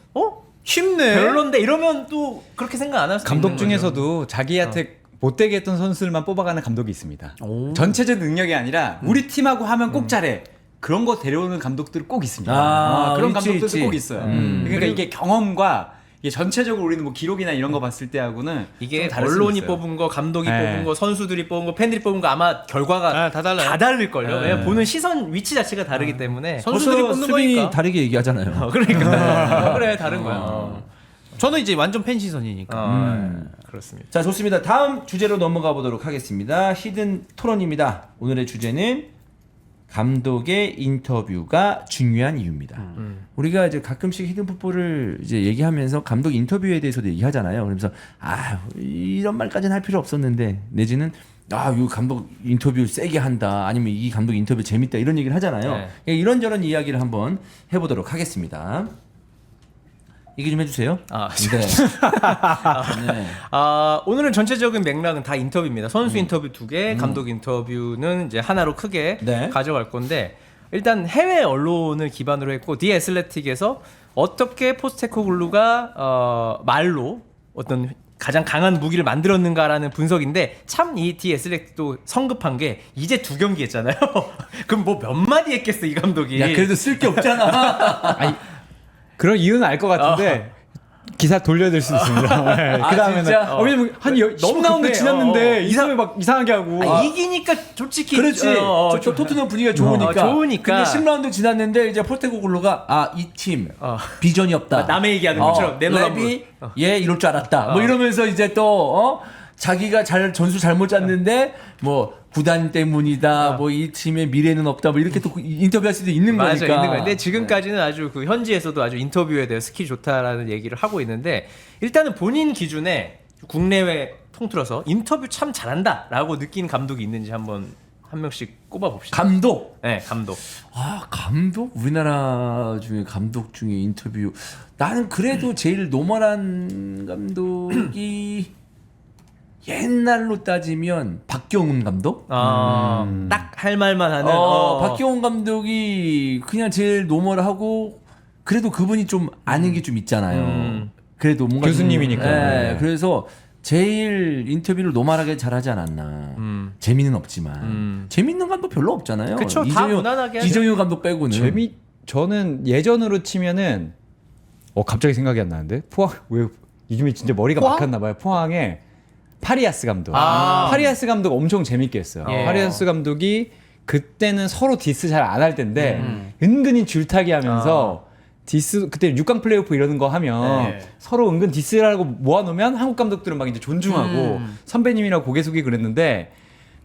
Speaker 3: 쉽네.
Speaker 2: 별론데 이러면 또 그렇게 생각 안 할 수도
Speaker 4: 감독
Speaker 2: 있는 거죠.
Speaker 4: 중에서도 자기한테 못되게 했던 선수들만 뽑아가는 감독이 있습니다. 전체적 능력이 아니라 우리 팀하고 하면 꼭 잘해. 그런 거 데려오는 감독들 꼭 있습니다. 그런
Speaker 1: 있지,
Speaker 4: 감독들도
Speaker 1: 있지.
Speaker 4: 꼭 있어요. 그러니까 이게 경험과 이게 전체적으로 우리는 뭐 기록이나 이런 거 봤을 때하고는
Speaker 2: 이게
Speaker 4: 좀 다를 수
Speaker 2: 언론이
Speaker 4: 있어요.
Speaker 2: 뽑은 거, 감독이
Speaker 4: 네.
Speaker 2: 뽑은 거, 선수들이 뽑은 거, 팬들이 뽑은 거 아마 결과가
Speaker 3: 다 달라요.
Speaker 2: 다 다를걸요. 왜냐면 보는 시선, 위치 자체가 다르기 때문에.
Speaker 3: 선수들이
Speaker 1: 벌써
Speaker 3: 뽑는
Speaker 1: 수빈이
Speaker 3: 거니까.
Speaker 1: 다르게 얘기하잖아요.
Speaker 2: 그러니까. 그래, 다른 거야.
Speaker 3: 저는 이제 완전 팬 시선이니까.
Speaker 2: 그렇습니다.
Speaker 1: 자 좋습니다. 다음 주제로 넘어가 보도록 하겠습니다. 히든 토론입니다. 오늘의 주제는 감독의 인터뷰가 중요한 이유입니다. 우리가 이제 가끔씩 히든 풋볼을 이제 얘기하면서 감독 인터뷰에 대해서도 얘기하잖아요. 그러면서 이런 말까지는 할 필요 없었는데 내지는 이 감독 인터뷰 세게 한다. 아니면 이 감독 인터뷰 재밌다. 이런 얘기를 하잖아요. 이런저런 이야기를 한번 해보도록 하겠습니다. 얘기 좀 해주세요. 네. 네.
Speaker 2: 오늘은 전체적인 맥락은 다 인터뷰입니다. 선수 인터뷰 2개, 감독 인터뷰는 이제 하나로 크게
Speaker 1: 네.
Speaker 2: 가져갈 건데, 일단 해외 언론을 기반으로 했고, 디 애슬레틱에서 어떻게 포스테코글루가 말로 어떤 가장 강한 무기를 만들었는가라는 분석인데 참 이 디에슬렉도 성급한 게 이제 2경기 했잖아요. 그럼 뭐 몇 마디 했겠어 이 감독이.
Speaker 1: 야 그래도 쓸 게 없잖아.
Speaker 4: 아니, 그런 이유는 알 것 같은데 기사 돌려드릴 수 있습니다. 네,
Speaker 1: 아,
Speaker 4: 그 다음에는
Speaker 1: 진짜?
Speaker 4: 왜냐면 한
Speaker 2: 너무
Speaker 4: 10라운드
Speaker 2: 급해.
Speaker 4: 지났는데 이상하게 막 이상하게 하고
Speaker 2: 이기니까 솔직히
Speaker 1: 그렇지. 저 토트넘 분위기가 좋으니까.
Speaker 2: 좋으니까.
Speaker 1: 근데 10라운드 지났는데 이제 포스테코글로가 이 팀 비전이 없다.
Speaker 2: 남의 얘기하는 것처럼 내놓은
Speaker 1: 랩이 얘 이럴 줄 알았다. 뭐 이러면서 이제 또 자기가 전술 잘못 짰는데 뭐 구단 때문이다. 뭐 이 팀의 미래는 없다. 뭐 이렇게 또 인터뷰할 수도 있는
Speaker 2: 맞아,
Speaker 1: 거니까.
Speaker 2: 있는 거예요. 근데 지금까지는 아주 그 현지에서도 아주 인터뷰에 대해 스킬이 좋다라는 얘기를 하고 있는데 일단은 본인 기준에 국내외 통틀어서 인터뷰 참 잘한다라고 느낀 감독이 있는지 한번 한 명씩 꼽아 봅시다.
Speaker 1: 감독.
Speaker 2: 네, 감독.
Speaker 1: 감독? 우리나라 중에 감독 중에 인터뷰. 나는 그래도 제일 노멀한 감독이 옛날로 따지면 박경훈 감독?
Speaker 2: 딱 할 말만 하는.
Speaker 1: 박경훈 감독이 그냥 제일 노멀하고 그래도 그분이 좀 아는 게 좀 있잖아요. 그래도 뭔가
Speaker 4: 교수님이니까.
Speaker 1: 좀,
Speaker 4: 네.
Speaker 1: 그래서 제일 인터뷰를 노멀하게 잘하지 않았나. 재미는 없지만 재밌는 감독 별로 없잖아요.
Speaker 2: 그쵸, 다 무난하게 하죠.
Speaker 1: 이정효 감독 빼고는.
Speaker 4: 저는 예전으로 치면은 갑자기 생각이 안 나는데 왜 이름이 진짜 머리가 막혔나 봐요. 포항에 파리아스 감독. 파리아스 감독 엄청 재밌게 했어요.
Speaker 2: 예.
Speaker 4: 파리아스 감독이 그때는 서로 디스 잘 안 할 텐데 은근히 줄타기 하면서 디스 그때 6강 플레이오프 이러는 거 하면
Speaker 2: 예.
Speaker 4: 서로 은근 디스라고 모아놓으면 한국 감독들은 막 이제 존중하고 선배님이라고 고개 숙이고 그랬는데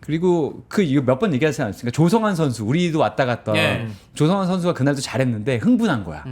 Speaker 4: 그리고 이거 몇 번 얘기하지 않았습니까? 조성환 선수 우리도 왔다 갔다
Speaker 2: 예.
Speaker 4: 조성환 선수가 그날도 잘했는데 흥분한 거야.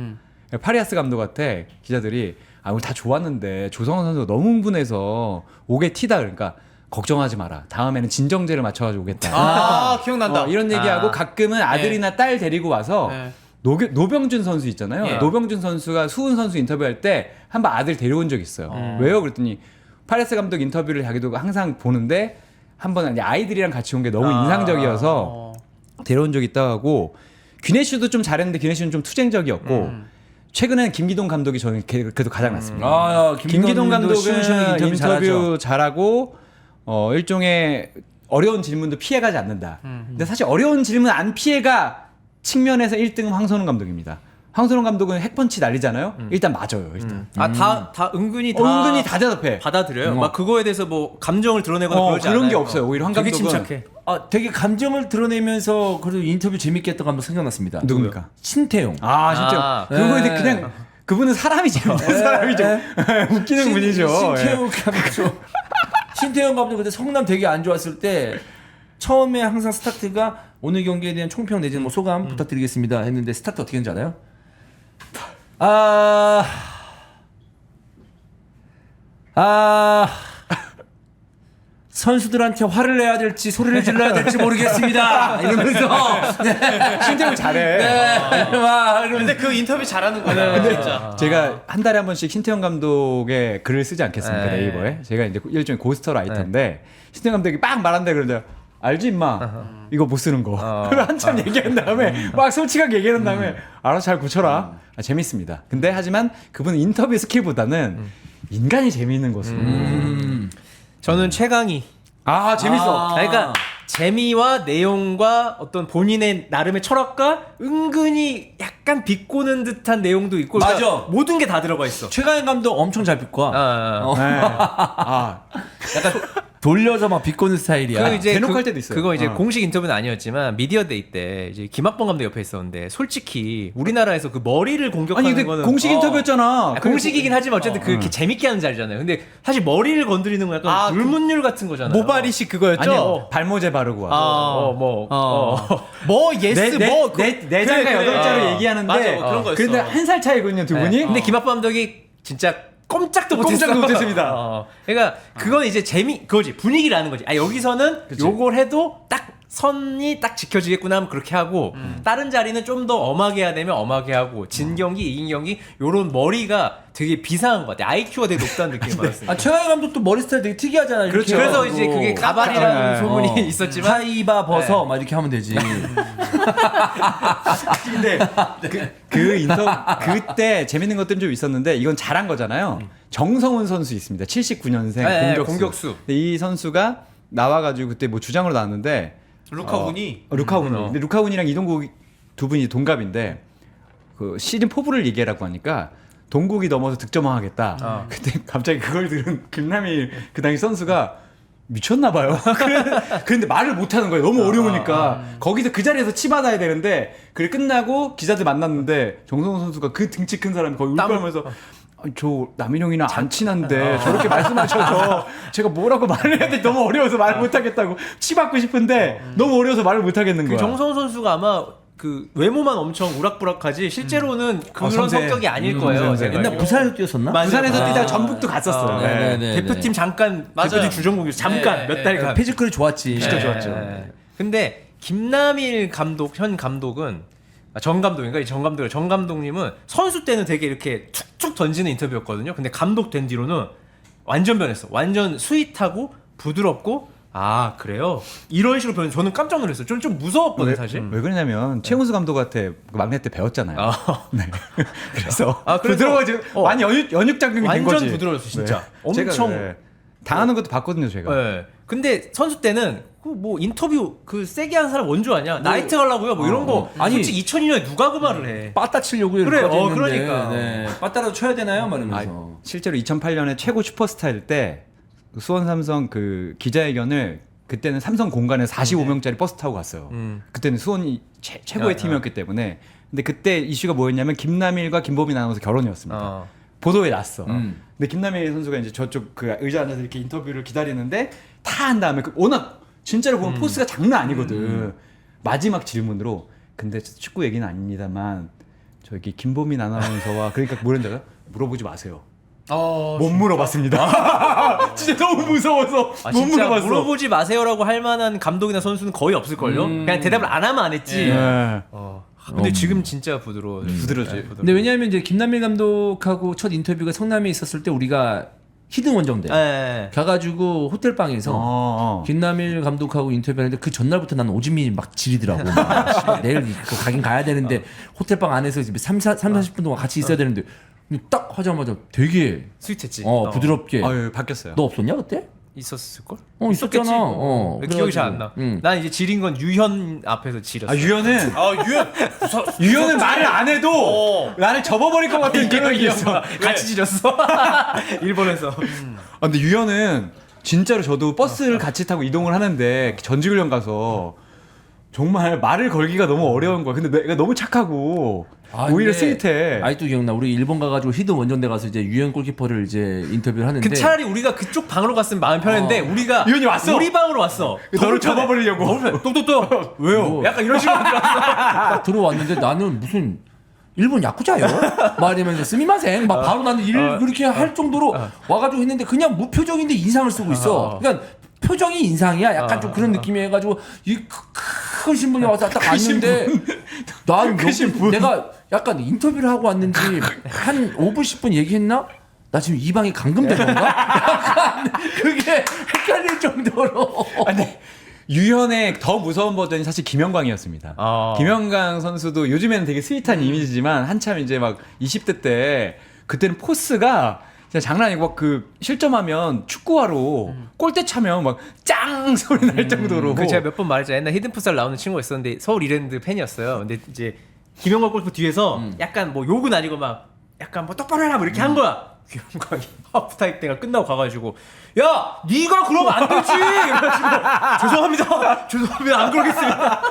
Speaker 4: 파리아스 감독한테 기자들이 우리 다 좋았는데 조성환 선수가 너무 흥분해서 오게 튀다 그러니까 걱정하지 마라. 다음에는 진정제를 맞춰가지고 오겠다.
Speaker 3: 기억난다.
Speaker 4: 이런 얘기하고 가끔은 아들이나 딸 데리고 와서
Speaker 3: 네.
Speaker 4: 노병준 선수 있잖아요.
Speaker 2: 예.
Speaker 4: 노병준 선수가 수훈 선수 인터뷰할 때 한번 아들 데려온 적 있어요. 왜요? 그랬더니 파레스 감독 인터뷰를 자기도 항상 보는데 한 번은 아이들이랑 같이 온 게 너무 인상적이어서 데려온 적 있다고 하고 귀네슈도 좀 잘했는데 귀네슈는 좀 투쟁적이었고 최근에는 김기동 감독이 저는 그래도 가장 낫습니다. 김기동 감독은 인터뷰 잘하고 일종의 어려운 질문도 피해가지 않는다. 근데 사실 어려운 질문 안 피해가 측면에서 1등은 황선홍 감독입니다. 황선홍 감독은 핵펀치 날리잖아요. 일단 맞아요. 일단.
Speaker 2: 다 은근히
Speaker 4: 다 대답해.
Speaker 2: 받아들여요. 막 그거에 대해서 뭐 감정을 드러내거나 그러지
Speaker 4: 그런
Speaker 2: 않아요.
Speaker 4: 게 없어요. 오히려 황
Speaker 2: 되게
Speaker 4: 감독은
Speaker 2: 침착해.
Speaker 1: 되게 감정을 드러내면서 그래도 인터뷰 재밌게 했던 감독 생각났습니다.
Speaker 4: 누굽니까?
Speaker 1: 신태용.
Speaker 4: 진짜. 그거에 대해 그냥 그분은 사람이 재밌는 사람이죠. 웃기는 분이죠.
Speaker 1: 신태용 감독. 신태용 감독 그때 성남 되게 안 좋았을 때 처음에 항상 스타트가 오늘 경기에 대한 총평 내지는 뭐 소감 부탁드리겠습니다 했는데 스타트 어떻게 했는지 알아요? 선수들한테 화를 내야 될지 소리를 질러야 될지 모르겠습니다. 이러면서
Speaker 4: 신태용 잘해.
Speaker 3: 근데 그 인터뷰 잘하는 거야. 진짜.
Speaker 4: 제가 한 달에 한 번씩 신태용 감독의 글을 쓰지 않겠습니까?
Speaker 2: 네.
Speaker 4: 네이버에. 제가 이제 일종의 고스터 라이터인데 신태용 감독이 막 말한다 그러는데 알지 임마 이거 못 쓰는 거. 한참 얘기한 다음에 막 솔직하게 얘기한 다음에 알아서 잘 고쳐라. 재밌습니다. 근데 하지만 그분은 인터뷰 스킬보다는 인간이 재미있는 것으로.
Speaker 2: 저는 최강희.
Speaker 4: 재밌어.
Speaker 2: 그러니까 재미와 내용과 어떤 본인의 나름의 철학과 은근히 약간 비꼬는 듯한 내용도 있고
Speaker 1: 맞아.
Speaker 2: 그러니까 모든 게 다 들어가 있어.
Speaker 1: 최강희 감독 엄청 잘 비꼬아.
Speaker 4: 네.
Speaker 1: 약간 돌려서 막 비꼬는 스타일이야.
Speaker 2: 그리고 이제
Speaker 4: 대놓고 할 때도 있어요.
Speaker 2: 그거 이제 공식 인터뷰는 아니었지만 미디어데이 때 이제 김학범 감독 옆에 있었는데 솔직히 우리나라에서 그 머리를 공격하는
Speaker 4: 아니 근데
Speaker 2: 거는
Speaker 4: 공식 인터뷰였잖아.
Speaker 2: 공식이긴 하지만 어쨌든 그렇게 재밌게 하는 자리잖아요. 근데 사실 머리를 건드리는 건 약간 불문율 같은 거잖아요.
Speaker 3: 모발이식 그거였죠?
Speaker 4: 아니요. 발모제 바르고 와.
Speaker 3: 뭐 예스
Speaker 4: 네 장과 여덟 자로 얘기하는데
Speaker 2: 맞아, 그런 거였어.
Speaker 4: 근데 한 살 차이거든요 두 분이.
Speaker 2: 근데 김학범 감독이 진짜 꼼짝도 못했어.
Speaker 4: 꼼짝도 못했습니다.
Speaker 2: 그러니까 그건 이제 그거지 분위기를 아는 거지. 여기서는 요걸 해도 딱 선이 딱 지켜지겠구나 하면 그렇게 하고 다른 자리는 좀 더 엄하게 해야 되면 엄하게 하고 진 경기 이긴 경기 요런 머리가 되게 비상한 것 같아. IQ가 되게 높다는 느낌이 받았어요.
Speaker 1: 아 최강희 감독도 머리 스타일 되게 특이하잖아요.
Speaker 2: 그렇죠.
Speaker 1: 이렇게
Speaker 2: 그래서
Speaker 1: 해가지고.
Speaker 2: 이제 그게 가발이라는
Speaker 4: 네.
Speaker 2: 소문이 있었지만
Speaker 1: 하이바 벗어 막 이렇게 하면 되지.
Speaker 4: 근데 그 인터 그때 재밌는 것들은 좀 있었는데 이건 잘한 거잖아요. 정성훈 선수 있습니다. 79년생
Speaker 2: 네,
Speaker 4: 공격수.
Speaker 2: 공격수.
Speaker 4: 근데 이 선수가 나와가지고 그때 뭐 주장으로 나왔는데
Speaker 3: 루카군이
Speaker 4: 루카군. 근데 루카군이랑 이동국 두 분이 동갑인데 그 시즌 포부를 얘기하라고 하니까 동국이 넘어서 득점왕하겠다. 그때 갑자기 그걸 들은 김남일 그 당시 선수가 미쳤나 봐요. 그런데 말을 못 하는 거예요. 너무 어려우니까. 거기서 그 자리에서 치받아야 되는데 그게 끝나고 기자들 만났는데 정성훈 선수가 그 등치 큰 사람이 거의 울면서 저 남인 형이랑 안 친한데 저렇게 말씀하셔서 제가 뭐라고 말을 해야 돼 너무 어려워서 말을 못 하겠다고 치받고 싶은데 너무 어려워서 말을 못 하겠는
Speaker 2: 그
Speaker 4: 거야.
Speaker 2: 정성훈 선수가 아마 그 외모만 엄청 우락부락하지 실제로는 그런
Speaker 4: 섬세.
Speaker 2: 성격이 아닐 거예요.
Speaker 4: 섬세.
Speaker 2: 제가
Speaker 1: 옛날
Speaker 2: 알기로.
Speaker 1: 부산에서 뛰었었나?
Speaker 2: 맞아요.
Speaker 4: 부산에서
Speaker 2: 아.
Speaker 4: 뛰다가 전북도 갔었어요.
Speaker 2: 아,
Speaker 4: 네.
Speaker 1: 네네.
Speaker 2: 대표팀 잠깐
Speaker 3: 맞아요.
Speaker 2: 대표팀 주전공이 잠깐
Speaker 3: 네,
Speaker 2: 몇
Speaker 3: 네,
Speaker 2: 달간
Speaker 1: 피지컬이 좋았지.
Speaker 2: 진짜
Speaker 1: 네.
Speaker 2: 좋았죠. 근데 김남일 감독 현 감독은 정 감독인가 정 감독님은 선수 때는 되게 이렇게 툭툭 던지는 인터뷰였거든요. 근데 감독 된 뒤로는 완전 변했어. 완전 스윗하고 부드럽고 아 그래요? 이런 식으로 변해. 저는 깜짝 놀랐어요. 좀 무서웠거든요 사실.
Speaker 4: 왜 그러냐면 최은수 감독한테 그 막내 때 배웠잖아요. 네. 그래서
Speaker 2: 아, 그래서-
Speaker 4: 부드러워지고 많이 연육 작용이 된
Speaker 2: 완전
Speaker 4: 거지.
Speaker 2: 부드러웠어 진짜.
Speaker 4: 네.
Speaker 2: 엄청.
Speaker 4: 제가, 당하는 것도 봤거든요 제가.
Speaker 2: 네. 근데 선수 때는 그 뭐 인터뷰 그 세게 하는 사람 원조 아니야? 나이트 가려고요? 뭐 이런 거.
Speaker 1: 아니,
Speaker 2: 솔직히 2002년에 누가 그 말을 해?
Speaker 1: 빠따 치려고
Speaker 2: 그래,
Speaker 1: 이렇게 했는데,
Speaker 2: 그러니까.
Speaker 1: 네. 빠따라도 쳐야 되나요? 말하면서.
Speaker 4: 실제로 2008년에 최고 슈퍼스타일 때 수원 삼성 그 기자회견을 그때는 삼성 공간에 45명짜리 버스 타고 갔어요. 그때는 수원이 최고의 팀이었기 때문에. 근데 그때 이슈가 뭐였냐면 김남일과 김보민 아나운서 결혼이었습니다. 보도에 났어. 근데 김남일 선수가 이제 저쪽 그 의자 앉아서 이렇게 인터뷰를 기다리는데 다 한 다음에 워낙 진짜로 보면 포스가 장난 아니거든. 마지막 질문으로 근데 축구 얘기는 아닙니다만 저기 김보민 아나운서와 그러니까 뭐랬는지 알아요? 물어보지 마세요. 못 물어봤습니다. 진짜 너무 무서워서
Speaker 2: 아,
Speaker 4: 못
Speaker 2: 진짜
Speaker 4: 물어봤어.
Speaker 2: 물어보지 마세요라고 할 만한 감독이나 선수는 거의 없을걸요? 그냥 대답을 안 하면 안 했지.
Speaker 4: 네.
Speaker 2: 근데 지금 진짜 부드러워.
Speaker 4: 부드럽지.
Speaker 1: 근데 왜냐하면 이제 김남일 감독하고 첫 인터뷰가 성남에 있었을 때 우리가 히든 원정대
Speaker 2: 네.
Speaker 1: 가가지고 호텔 방에서 김남일 감독하고 인터뷰하는데 그 전날부터 나는 오진민이 막 지리더라고. 막 내일 가긴 가야 되는데 호텔 방 안에서 40분 동안 같이 있어야 되는데 딱 하자마자 되게
Speaker 2: 스윗했지.
Speaker 1: 부드럽게.
Speaker 4: 바뀌었어요.
Speaker 1: 너 없었냐 그때?
Speaker 2: 있었을걸?
Speaker 1: 있었잖아.
Speaker 2: 기억이 잘 안 나.
Speaker 1: 응.
Speaker 2: 난 이제 지린 건 유현 앞에서 지렸어.
Speaker 4: 유현은 유현은 말을 안 해도 나를 접어버릴 것 같은 그런 게 있어.
Speaker 2: 같이 지렸어. 일본에서.
Speaker 4: 근데 유현은 진짜로 저도 버스를 같이 타고 이동을 하는데 전지훈련 가서 정말 말을 걸기가 너무 어려운 거야. 근데 내가 너무 착하고 오히려
Speaker 1: 근데
Speaker 4: 스윗해.
Speaker 1: 아직도 기억나. 우리 일본 가가지고 히든 원정대 가서 이제 유현 골키퍼를 이제 인터뷰를 하는데.
Speaker 2: 그 차라리 우리가 그쪽 방으로 갔으면 마음 편했는데 우리가
Speaker 4: 유현이 왔어?
Speaker 2: 우리 방으로 왔어.
Speaker 4: 너를 접어버리려고.
Speaker 2: 똑똑똑 왜요?
Speaker 1: 뭐.
Speaker 2: 약간 이런 식으로 들어왔어.
Speaker 1: 딱 들어왔는데 나는 무슨 일본 야쿠자요? 말이면서 스미마생 막 바로 나는 그렇게 할 정도로 와가지고 했는데 그냥 무표정인데 인상을 쓰고 있어. 그러니까 표정이 인상이야. 약간 좀 그런 느낌이 해가지고 이 큰 신분이 와서 딱 왔는데 난 내가 약간 인터뷰를 하고 왔는지 한 5분 10분 얘기했나? 나 지금 이 방이 감금된 건가? 약간 그게 헷갈릴 정도로.
Speaker 4: 근데 유현의 더 무서운 버전이 사실 김영광이었습니다. 김영광 선수도 요즘에는 되게 스윗한 이미지지만 한참 이제 막 20대 때 그때는 포스가 진짜 장난 아니고 막 그 실점하면 축구화로 골대 차면 막 짱 소리 날 정도로.
Speaker 2: 그 제가 몇 번 말했잖아요. 옛날 히든풋살 나오는 친구가 있었는데 서울 이랜드 팬이었어요. 근데 이제 김영광 골프 뒤에서 약간 뭐 욕은 아니고 막 약간 뭐 똑바로 해라 뭐 이렇게 한 거야. 김영광이 하프타임 때가 끝나고 가가지고 야 네가 그러면 안 되지. 그래가지고 죄송합니다 안 그러겠습니다.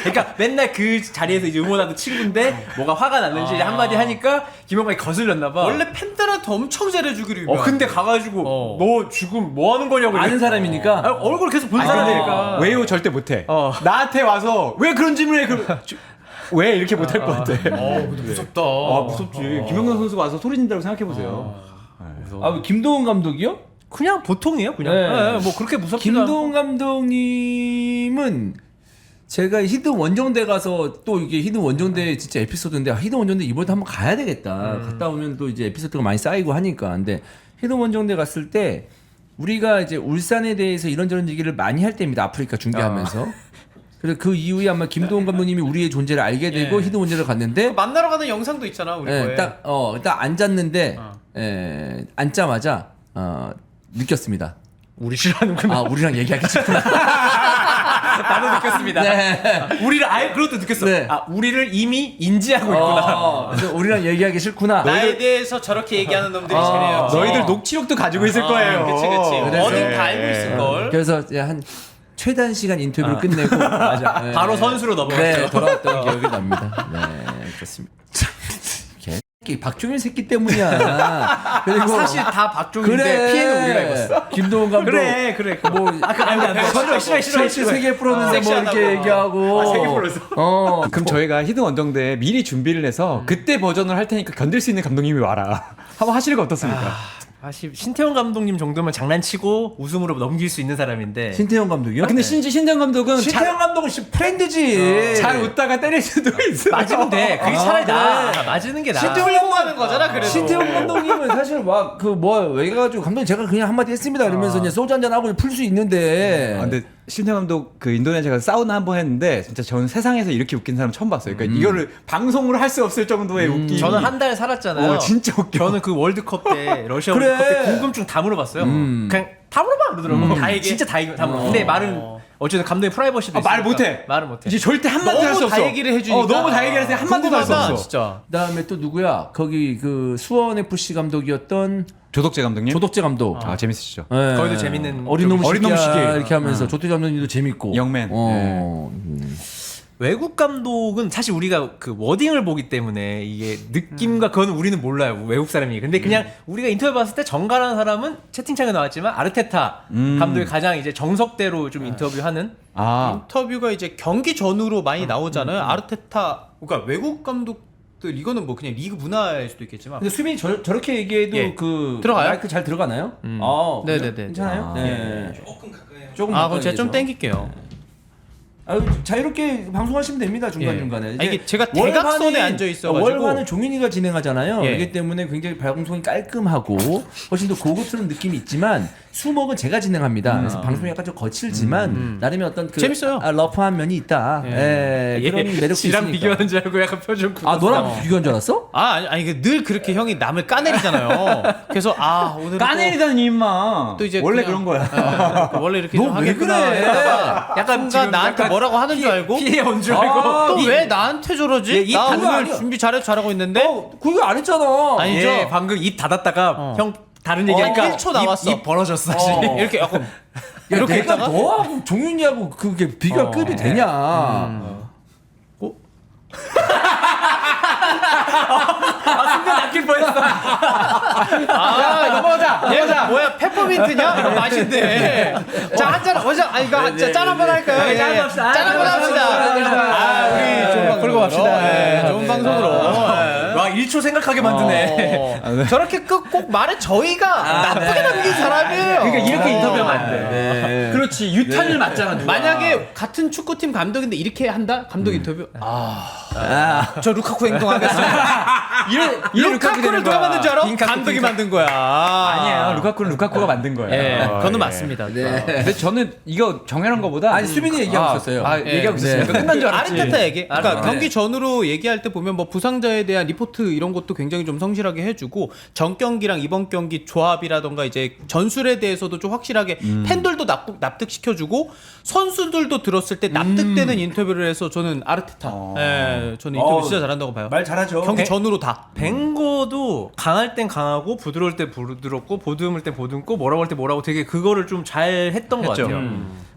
Speaker 2: 그러니까 맨날 그 자리에서 이제 응원하던 친구인데 뭐가 화가 났는지 한마디 하니까 김영광이 거슬렸나 봐.
Speaker 3: 원래 팬들한테 엄청 잘해주기로 유명한.
Speaker 2: 근데 가가지고 너 지금 뭐 하는 거냐고
Speaker 1: 아는 사람이니까.
Speaker 2: 아, 얼굴 계속 본
Speaker 4: 아니, 근데
Speaker 2: 사람이니까.
Speaker 4: 외우 절대 못해. 나한테 와서 왜 그런 질문을 해? 왜 이렇게 못할 것 같아.
Speaker 3: 근데 무섭다.
Speaker 4: 무섭지. 김영광 선수가 와서 소리 진다고 생각해 보세요.
Speaker 1: 김도훈 감독이요?
Speaker 2: 그냥 보통이에요. 그냥
Speaker 1: 네.
Speaker 2: 뭐 그렇게 무섭지도
Speaker 1: 김도훈
Speaker 2: 않고.
Speaker 1: 감독님은 제가 히든 원정대 가서 또 이게 히든 원정대 진짜 에피소드인데 히든 원정대 이번에 한번 가야 되겠다. 갔다 오면 또 이제 에피소드가 많이 쌓이고 하니까. 근데 히든 원정대 갔을 때 우리가 이제 울산에 대해서 이런저런 얘기를 많이 할 때입니다. 아프리카 중계하면서. 그래서 그 이후에 아마 김도훈 감독님이 우리의 존재를 알게 되고 히든 원정대를 갔는데
Speaker 3: 만나러 가는 영상도 있잖아 우리 거에.
Speaker 1: 딱 앉았는데 앉자마자 느꼈습니다.
Speaker 2: 우리 싫어하는구나.
Speaker 1: 아 우리랑 얘기하기 싫구나.
Speaker 2: 나도 느꼈습니다.
Speaker 1: 네.
Speaker 2: 우리를 아예 그것도 느꼈어.
Speaker 1: 네.
Speaker 2: 아 우리를 이미 인지하고 있구나.
Speaker 1: 그래서 우리랑 얘기하기 싫구나.
Speaker 3: 나에 대해서 저렇게 얘기하는 놈들이 쟤네요.
Speaker 4: 너희들 녹취록도 가지고 있을 거예요.
Speaker 3: 그치.
Speaker 1: 그래서-
Speaker 3: 어딘가 알고 있을 걸.
Speaker 1: 그래서 이제 한 최단 시간 인터뷰를 끝내고
Speaker 2: 맞아.
Speaker 1: 네.
Speaker 2: 바로 선수로 넘어갔죠.
Speaker 1: 네, 돌아왔던 기억이 납니다. 네, 그렇습니다. 개새끼 박종현 새끼 때문이야. 그리고
Speaker 2: 사실 다 박종인데 피해는 우리가 입었어.
Speaker 1: 김도훈 감독
Speaker 2: 그래.
Speaker 1: 뭐
Speaker 2: 싫어.
Speaker 1: 세계 프로는데 뭐
Speaker 3: 섹시하다고.
Speaker 1: 이렇게 얘기하고
Speaker 2: 세계 프로에서.
Speaker 4: 그럼 저희가 히든 원정대에 미리 준비를 해서 그때 버전을 할 테니까 견딜 수 있는 감독님이 와라. 한번 하시는 거 어떻습니까?
Speaker 2: 사실 신태용 감독님 정도면 장난치고 웃음으로 넘길 수 있는 사람인데
Speaker 1: 신태용 감독이요?
Speaker 4: 근데 신정 감독은
Speaker 1: 신태용 감독은 프렌드지.
Speaker 4: 잘 웃다가 때릴 수도 있어.
Speaker 2: 맞으면 돼. 그게 차라리 나.
Speaker 1: 그래.
Speaker 2: 맞으는 게 나.
Speaker 3: 신태용 하는 거잖아 그래도.
Speaker 1: 신태용 감독님은 사실 막 외가지고 감독님 제가 그냥 한마디 했습니다 이러면서 이제 소주 한잔 하고 풀 수 있는데.
Speaker 4: 근데 신정 감독 그 인도네시아 가서 사우나 한번 했는데 진짜 저는 세상에서 이렇게 웃긴 사람 처음 봤어요. 그러니까 이거를 방송으로 할 수 없을 정도의 웃기.
Speaker 2: 저는 한 달 살았잖아요.
Speaker 4: 진짜 웃겨.
Speaker 2: 저는 그 월드컵 때 러시아
Speaker 1: 그래.
Speaker 2: 월드컵 때 궁금증 다 물어봤어요. 그냥 다 물어봐 그러더라고. 다 얘기. 진짜 다 물어봐. 근데 말은 어쨌든 감독의 프라이버시도
Speaker 4: 말
Speaker 2: 있으니까
Speaker 4: 못해.
Speaker 2: 말을 못해.
Speaker 4: 이제 절대 한마디도 할 수
Speaker 3: 너무
Speaker 4: 없어.
Speaker 3: 다 얘기를 해주니까.
Speaker 4: 너무 다 얘기를 해서 한마디도 할 수
Speaker 3: 궁금하다,
Speaker 4: 없어.
Speaker 3: 진짜.
Speaker 1: 그다음에 또 누구야? 거기 그 수원 FC 감독이었던
Speaker 4: 조덕재 감독님?
Speaker 1: 조덕재 감독.
Speaker 4: 재밌으시죠?
Speaker 1: 예.
Speaker 2: 거기도 재밌는
Speaker 1: 어린 놈
Speaker 4: 어린 놈
Speaker 1: 시끼야
Speaker 4: 시끼.
Speaker 1: 이렇게 하면서 조덕재 감독님도 재밌고.
Speaker 4: 영맨.
Speaker 2: 외국 감독은 사실 우리가 그 워딩을 보기 때문에 이게 느낌과 그건 우리는 몰라요. 외국 사람이. 근데 그냥 우리가 인터뷰 봤을 때 정갈한 사람은 채팅창에 나왔지만 아르테타 감독이 가장 이제 정석대로 좀 인터뷰하는
Speaker 3: 인터뷰가 이제 경기 전후로 많이 나오잖아요. 아르테타, 그러니까 외국 감독들 이거는 뭐 그냥 리그 문화일 수도 있겠지만.
Speaker 1: 근데 수빈이 저렇게 얘기해도
Speaker 3: 예.
Speaker 1: 그
Speaker 3: 들어가요?
Speaker 1: 마이크 잘 들어가나요?
Speaker 3: 네네네.
Speaker 1: 괜찮아요? 네. 조금
Speaker 3: 그럼
Speaker 1: 가까이
Speaker 3: 제가 좀
Speaker 1: 해서.
Speaker 3: 땡길게요.
Speaker 1: 자유롭게 방송하시면 됩니다 중간 중간에.
Speaker 3: 이게 제가 대각선에 앉아 있어가지고.
Speaker 1: 월화는 종윤이가 진행하잖아요.
Speaker 3: 예.
Speaker 1: 이기 때문에 굉장히 방송이 깔끔하고 훨씬 더 고급스러운 느낌이 있지만 수목은 제가 진행합니다. 그래서 방송이 약간 좀 거칠지만 나름의 어떤 그
Speaker 3: 재밌어요.
Speaker 1: 러프한 면이 있다. 예. 그런 매력도
Speaker 2: 지랑
Speaker 1: 있으니까.
Speaker 2: 비교하는 줄 알고 약간 표정.
Speaker 1: 너랑 비교한 줄 알았어?
Speaker 3: 아니 늘 그렇게 형이 남을 까내리잖아요. 그래서 오늘
Speaker 4: 까내리다니 임마.
Speaker 3: 또 이제
Speaker 4: 원래
Speaker 3: 그냥-
Speaker 4: 그런 거야.
Speaker 3: 원래 이렇게
Speaker 1: 너
Speaker 3: 좀
Speaker 1: 왜
Speaker 3: 하겠구나
Speaker 1: 그래?
Speaker 3: 했다가
Speaker 2: 약간
Speaker 3: 순간
Speaker 2: 지금
Speaker 3: 나한테
Speaker 2: 약간
Speaker 3: 뭐라고 하는 줄 알고
Speaker 2: 피해 온 줄 알고.
Speaker 3: 또 왜 나한테 저러지?
Speaker 2: 이
Speaker 3: 나
Speaker 1: 그거
Speaker 3: 오늘
Speaker 1: 아니야.
Speaker 3: 준비 잘하고 있는데
Speaker 1: 그거 안 했잖아.
Speaker 3: 아니,
Speaker 2: 예, 방금 입 닫았다가 형 다른 얘기하니까
Speaker 3: 1초 나왔어.
Speaker 2: 입 벌어졌어 사실.
Speaker 3: 이렇게 약간
Speaker 1: 야,
Speaker 3: 이렇게
Speaker 1: 내가
Speaker 3: 했다가
Speaker 1: 너하고 종윤이하고 그게 비교할 급이 되냐?
Speaker 2: 순간 낚일 뻔했어.
Speaker 3: 얘가 뭐야 페퍼민트냐? 맛인데. 자 한잔 먼저 이거 짠 한번 할까요?
Speaker 2: 네, 짠 합시다.
Speaker 3: 짠 한번 합시다. 우리 좋은 방송으로.
Speaker 2: 풀고 갑시다.
Speaker 3: 좋은 방송으로.
Speaker 2: 와 1초 생각하게 만드네.
Speaker 3: 저렇게 꼭 말해 저희가 나쁘게 남긴 사람이에요.
Speaker 4: 그러니까 이렇게 인터뷰하면 안 돼.
Speaker 1: 네.
Speaker 4: 그렇지. 유탄을 맞잖아. 누가.
Speaker 3: 만약에 같은 축구팀 감독인데 이렇게 한다? 감독 인터뷰. 저 루카쿠 행동하겠습니다.
Speaker 4: 이런
Speaker 3: 루카쿠를 누가 만든 줄 알아? 감독이 만든 거야.
Speaker 4: 아니에요. 루카쿠는 루카쿠가 만든 거예요.
Speaker 3: 예, 그건 맞습니다.
Speaker 4: 근데 저는 이거 정연한 거보다
Speaker 1: 아니, 수빈이 얘기하고 있었어요.
Speaker 4: 얘기하고 있었어요. 끝난 줄 알았지.
Speaker 3: 아르테타 얘기. 그러니까
Speaker 1: 네.
Speaker 3: 경기 전후로 얘기할 때 보면 뭐 부상자에 대한 리포트 이런 것도 굉장히 좀 성실하게 해주고 전 경기랑 이번 경기 조합이라던가 이제 전술에 대해서도 좀 확실하게 팬들도 납득시켜주고 선수들도 들었을 때 납득되는 인터뷰를 해서 저는 아르테타. 예, 저는 인터뷰 진짜 잘한다고 봐요.
Speaker 1: 말 잘하죠.
Speaker 3: 경기 전후로 다.
Speaker 2: 벵거도 강할 땐 강하고 부드러울 때 부드럽고 보듬을 때 보듬고 뭐라고 할 때 뭐라고 되게 그거를 좀 잘 했던 것
Speaker 3: 했죠.
Speaker 2: 같아요.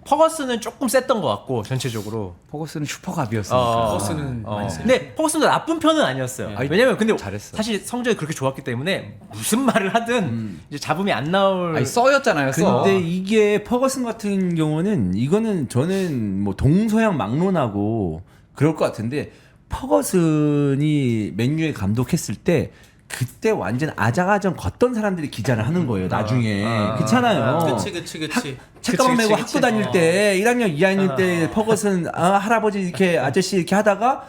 Speaker 2: 퍼거스는 조금 셌던 것 같고 전체적으로.
Speaker 4: 포거스는 슈퍼갑이었으니까.
Speaker 3: 퍼거스는 많이 세요.
Speaker 2: 근데 퍼거스도 나쁜 편은 아니었어요.
Speaker 4: 아니,
Speaker 2: 왜냐면 근데
Speaker 4: 잘했어.
Speaker 2: 사실 성적이 그렇게 좋았기 때문에 무슨 말을 하든 이제 잡음이 안 나올.
Speaker 4: 아니 써였잖아요. 써.
Speaker 1: 근데 이게 퍼거슨 같은 경우는 이거는 저는 뭐 동서양 막론하고 그럴 것 같은데 퍼거슨이 맨유에 감독했을 때 그때 완전 아장아장 걷던 사람들이 기자를 하는 거예요. 나중에 그렇잖아요.
Speaker 3: 그치.
Speaker 1: 책가방 메고
Speaker 2: 그치.
Speaker 1: 학교 다닐 때 1학년 2학년 때 퍼거슨 할아버지 이렇게 아저씨 이렇게 하다가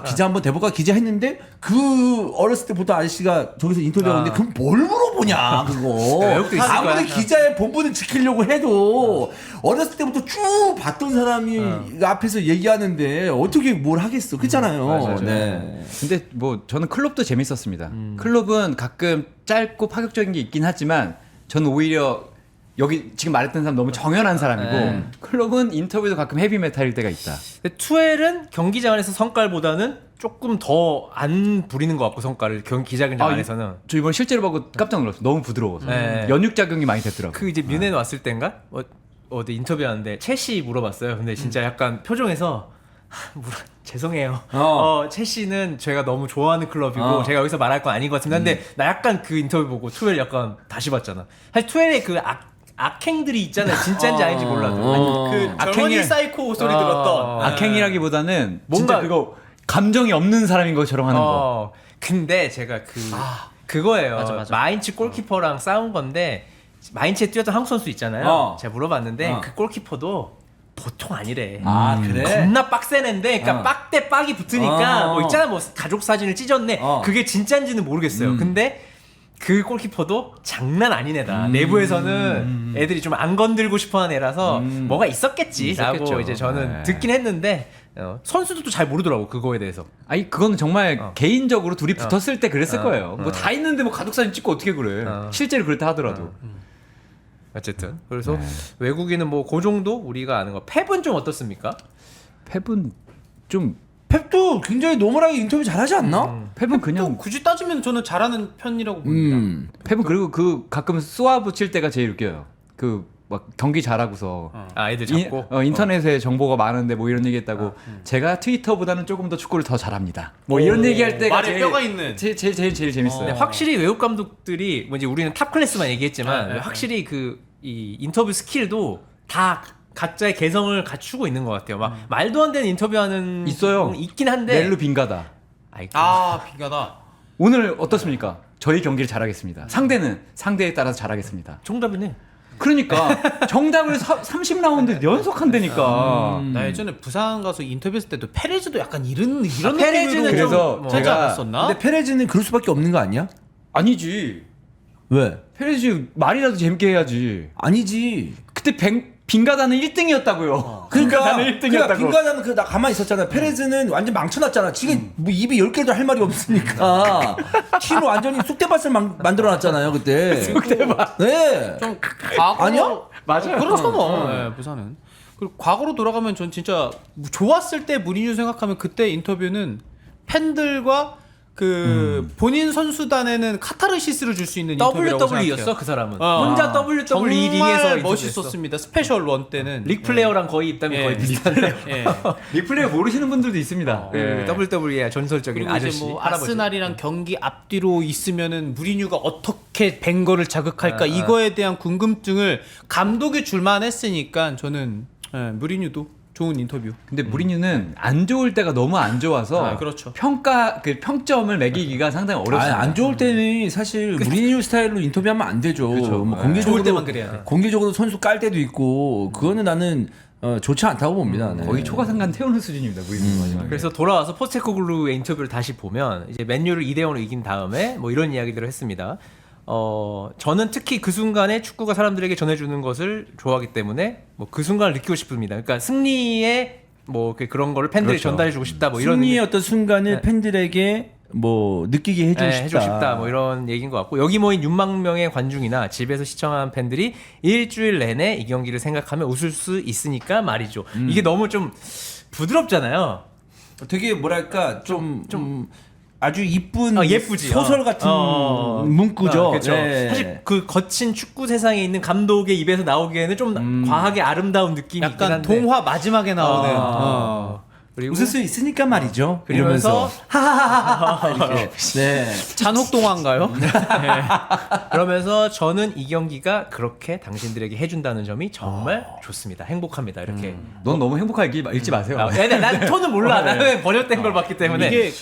Speaker 1: 기자 한번 대볼까 기자 했는데 그 어렸을 때 보던 아저씨가 저기서 인터뷰하는데 그럼 뭘 물어보냐 그거
Speaker 2: 외국도 있을
Speaker 1: 아무리
Speaker 2: 거야.
Speaker 1: 기자의 본분을 지키려고 해도 어렸을 때부터 쭉 봤던 사람이 앞에서 얘기하는데 어떻게 뭘 하겠어 그렇잖아요.
Speaker 2: 맞아요.
Speaker 1: 네.
Speaker 4: 근데 뭐 저는 클럽도 재밌었습니다. 클럽은 가끔 짧고 파격적인 게 있긴 하지만 저는 오히려 여기 지금 말했던 사람 너무 정연한 사람이고 클럽은 인터뷰도 가끔 헤비메탈일 때가 있다.
Speaker 2: 근데 투엘은 경기장 안에서 성깔보다는 조금 더 안 부리는 것 같고 성깔을 기자회견장 안에서는
Speaker 4: 저 이번 실제로 보고 깜짝 놀랐어요. 너무 부드러워서
Speaker 2: 네.
Speaker 4: 연육작용이 많이 됐더라고요.
Speaker 2: 그 이제 뮌헨 왔을 땐가 어디 인터뷰하는데 첼시 물어봤어요. 근데 진짜 약간 표정에서 죄송해요. 첼시는 제가 너무 좋아하는 클럽이고 제가 여기서 말할 건 아닌 것 같습니다. 근데 나 약간 그 인터뷰 보고 투엘 약간 다시 봤잖아. 사실 투엘의 그 악행들이 있잖아요. 진짜인지 아닌지 몰라도.
Speaker 3: 그 젊은이 사이코 소리 들었던
Speaker 4: 악행이라기보다는
Speaker 2: 뭔가-
Speaker 4: 진짜 그거 감정이 없는 사람인 것처럼 하는 거.
Speaker 2: 근데 제가 그거예요.
Speaker 3: 맞아.
Speaker 2: 마인츠 골키퍼랑 싸운 건데 마인츠에 뛰었던 한국 선수 있잖아요. 제가 물어봤는데 그 골키퍼도 보통 아니래.
Speaker 1: 그래?
Speaker 2: 겁나 빡센 애인데, 그러니까 빡대 빡이 붙으니까 뭐 있잖아, 뭐 가족 사진을 찢었네. 그게 진짜인지는 모르겠어요. 근데 그 골키퍼도 장난 아닌 애다. 내부에서는 애들이 좀 안 건들고 싶어하는 애라서 뭐가 있었겠지라고
Speaker 4: 있었겠죠.
Speaker 2: 이제 저는
Speaker 4: 네.
Speaker 2: 듣긴 했는데 선수들도 잘 모르더라고 그거에 대해서.
Speaker 4: 아니 그건 정말 개인적으로 둘이 붙었을 때 그랬을 거예요. 뭐 다 있는데 뭐 가족 사진 찍고 어떻게 그래? 실제로 그렇다 하더라도.
Speaker 2: 어쨌든 그래서 외국인은 뭐 그 정도 우리가 아는 거. 펩은 좀 어떻습니까?
Speaker 4: 펩은 좀
Speaker 1: 펩도 굉장히 노멀하게 인터뷰 잘하지 않나?
Speaker 4: 펩은 그냥
Speaker 3: 굳이 따지면 저는 잘하는 편이라고 봅니다.
Speaker 4: 펩은 그리고 그 가끔 쏘아 붙일 때가 제일 웃겨요. 그 막 경기 잘하고서
Speaker 2: 애들 잡고
Speaker 4: 인터넷에 정보가 많은데 뭐 이런 얘기했다고 제가 트위터보다는 조금 더 축구를 더 잘합니다. 뭐 이런 얘기할 때가
Speaker 3: 말에 뼈가 있는.
Speaker 4: 제일 재밌어요.
Speaker 2: 근데 확실히 외국 감독들이 뭐 이제 우리는 탑 클래스만 얘기했지만 확실히 그 이 인터뷰 스킬도 다 각자의 개성을 갖추고 있는 것 같아요. 막 말도 안 되는 인터뷰하는
Speaker 4: 있어요.
Speaker 2: 있긴 한데
Speaker 4: 넬루 빙가다.
Speaker 2: 아이고.
Speaker 3: 빙가다.
Speaker 4: 오늘 어떻습니까? 저희 경기를 잘하겠습니다. 상대는 상대에 따라서 잘하겠습니다.
Speaker 2: 정답이네.
Speaker 4: 그러니까 정답을 30라운드 연속한다니까.
Speaker 3: 나 예전에 부산 가서 인터뷰했을 때도 페레즈도 약간 이런
Speaker 2: 페레즈는
Speaker 3: 느낌으로
Speaker 4: 그래서
Speaker 3: 좀
Speaker 4: 제가-
Speaker 3: 하지 않았었나?
Speaker 1: 근데 페레즈는 그럴 수밖에 없는 거 아니야?
Speaker 4: 아니지.
Speaker 1: 왜?
Speaker 4: 페레즈 말이라도 재밌게 해야지.
Speaker 1: 아니지.
Speaker 4: 그때 빙가다는 1등이었다고요. 빙가다는 1등이었다고.
Speaker 1: 빙가다는 나 가만히 있었잖아. 페레즈는 완전 망쳐놨잖아. 지금 뭐 입이 10개도 할 말이 없으니까 팀을 완전히 쑥대밭을 만들어놨잖아요 그때.
Speaker 4: 쑥대밭.
Speaker 1: 네.
Speaker 3: 좀 과거
Speaker 1: 아니야?
Speaker 4: 맞아요.
Speaker 3: 그렇죠 뭐. 네, 부산은. 그리고 과거로 돌아가면 전 진짜 좋았을 때 무리뉴 생각하면 그때 인터뷰는 팬들과 그 본인 선수단에는 카타르시스를 줄 수 있는 인터뷰라고
Speaker 2: WWE였어
Speaker 3: 생각해요.
Speaker 2: 그 사람은.
Speaker 3: 어.
Speaker 2: 혼자 WWE
Speaker 3: 정말
Speaker 2: 링에서
Speaker 3: 멋있었습니다. 스페셜 원 때는
Speaker 2: 릭 플레어랑 거의 입담이 거의 비슷한데.
Speaker 3: 예.
Speaker 4: 리플레이 모르시는 분들도 있습니다.
Speaker 2: 그 WWE의 전설적인
Speaker 3: 그리고
Speaker 2: 아저씨.
Speaker 3: 이제 뭐
Speaker 2: 할아버지.
Speaker 3: 아스날이랑 경기 앞뒤로 있으면은 무리뉴가 어떻게 벵거를 자극할까 이거에 대한 궁금증을 감독이 줄만 했으니까 저는 무리뉴도 좋은 인터뷰.
Speaker 4: 근데 무리뉴는 안 좋을 때가 너무 안 좋아서
Speaker 3: 그렇죠.
Speaker 4: 평점을 매기기가 상당히 어렵습니다.
Speaker 1: 안 좋을 때는 사실 무리뉴 스타일로 인터뷰하면 안 되죠. 뭐
Speaker 3: 좋을 때만 그래야 돼.
Speaker 1: 공개적으로 선수 깔 때도 있고 그거는 나는 좋지 않다고 봅니다. 네.
Speaker 4: 거의 초과상관 태우는 수준입니다. 무리뉴 마지막에.
Speaker 2: 그래서 돌아와서 포스테코글루의 인터뷰를 다시 보면 이제 맨유를 2대0으로 이긴 다음에 뭐 이런 이야기들을 했습니다. 저는 특히 그 순간에 축구가 사람들에게 전해주는 것을 좋아하기 때문에 뭐 그 순간을 느끼고 싶습니다. 그러니까 승리의 뭐 그런 거를 팬들에게
Speaker 4: 그렇죠.
Speaker 2: 전달해주고 싶다. 뭐 이런
Speaker 1: 승리의 어떤 순간을 팬들에게 뭐 느끼게 해주고 싶다.
Speaker 2: 뭐 이런 얘기인 것 같고 여기 모인 6만 명의 관중이나 집에서 시청한 팬들이 일주일 내내 이 경기를 생각하며 웃을 수 있으니까 말이죠. 이게 너무 좀 부드럽잖아요.
Speaker 1: 되게 뭐랄까 좀 아주 이쁜
Speaker 2: 예쁘지.
Speaker 1: 소설 같은 문구죠.
Speaker 2: 그렇죠.
Speaker 1: 네.
Speaker 2: 사실 그 거친 축구 세상에 있는 감독의 입에서 나오기에는 좀 과하게 아름다운 느낌이 있긴
Speaker 3: 약간
Speaker 2: 한데
Speaker 3: 동화 마지막에 나오는
Speaker 2: 그리고
Speaker 1: 웃을 수 있으니까 말이죠.
Speaker 2: 그러면서
Speaker 1: 이렇게. 네.
Speaker 3: 잔혹동화인가요?
Speaker 2: 그러면서 저는 이 경기가 그렇게 당신들에게 해준다는 점이 정말 좋습니다. 행복합니다. 이렇게.
Speaker 4: 넌 너무 행복하게 읽지 마세요.
Speaker 2: 난 톤은 몰라. 나는 번역된 걸 봤기 때문에.
Speaker 3: 이게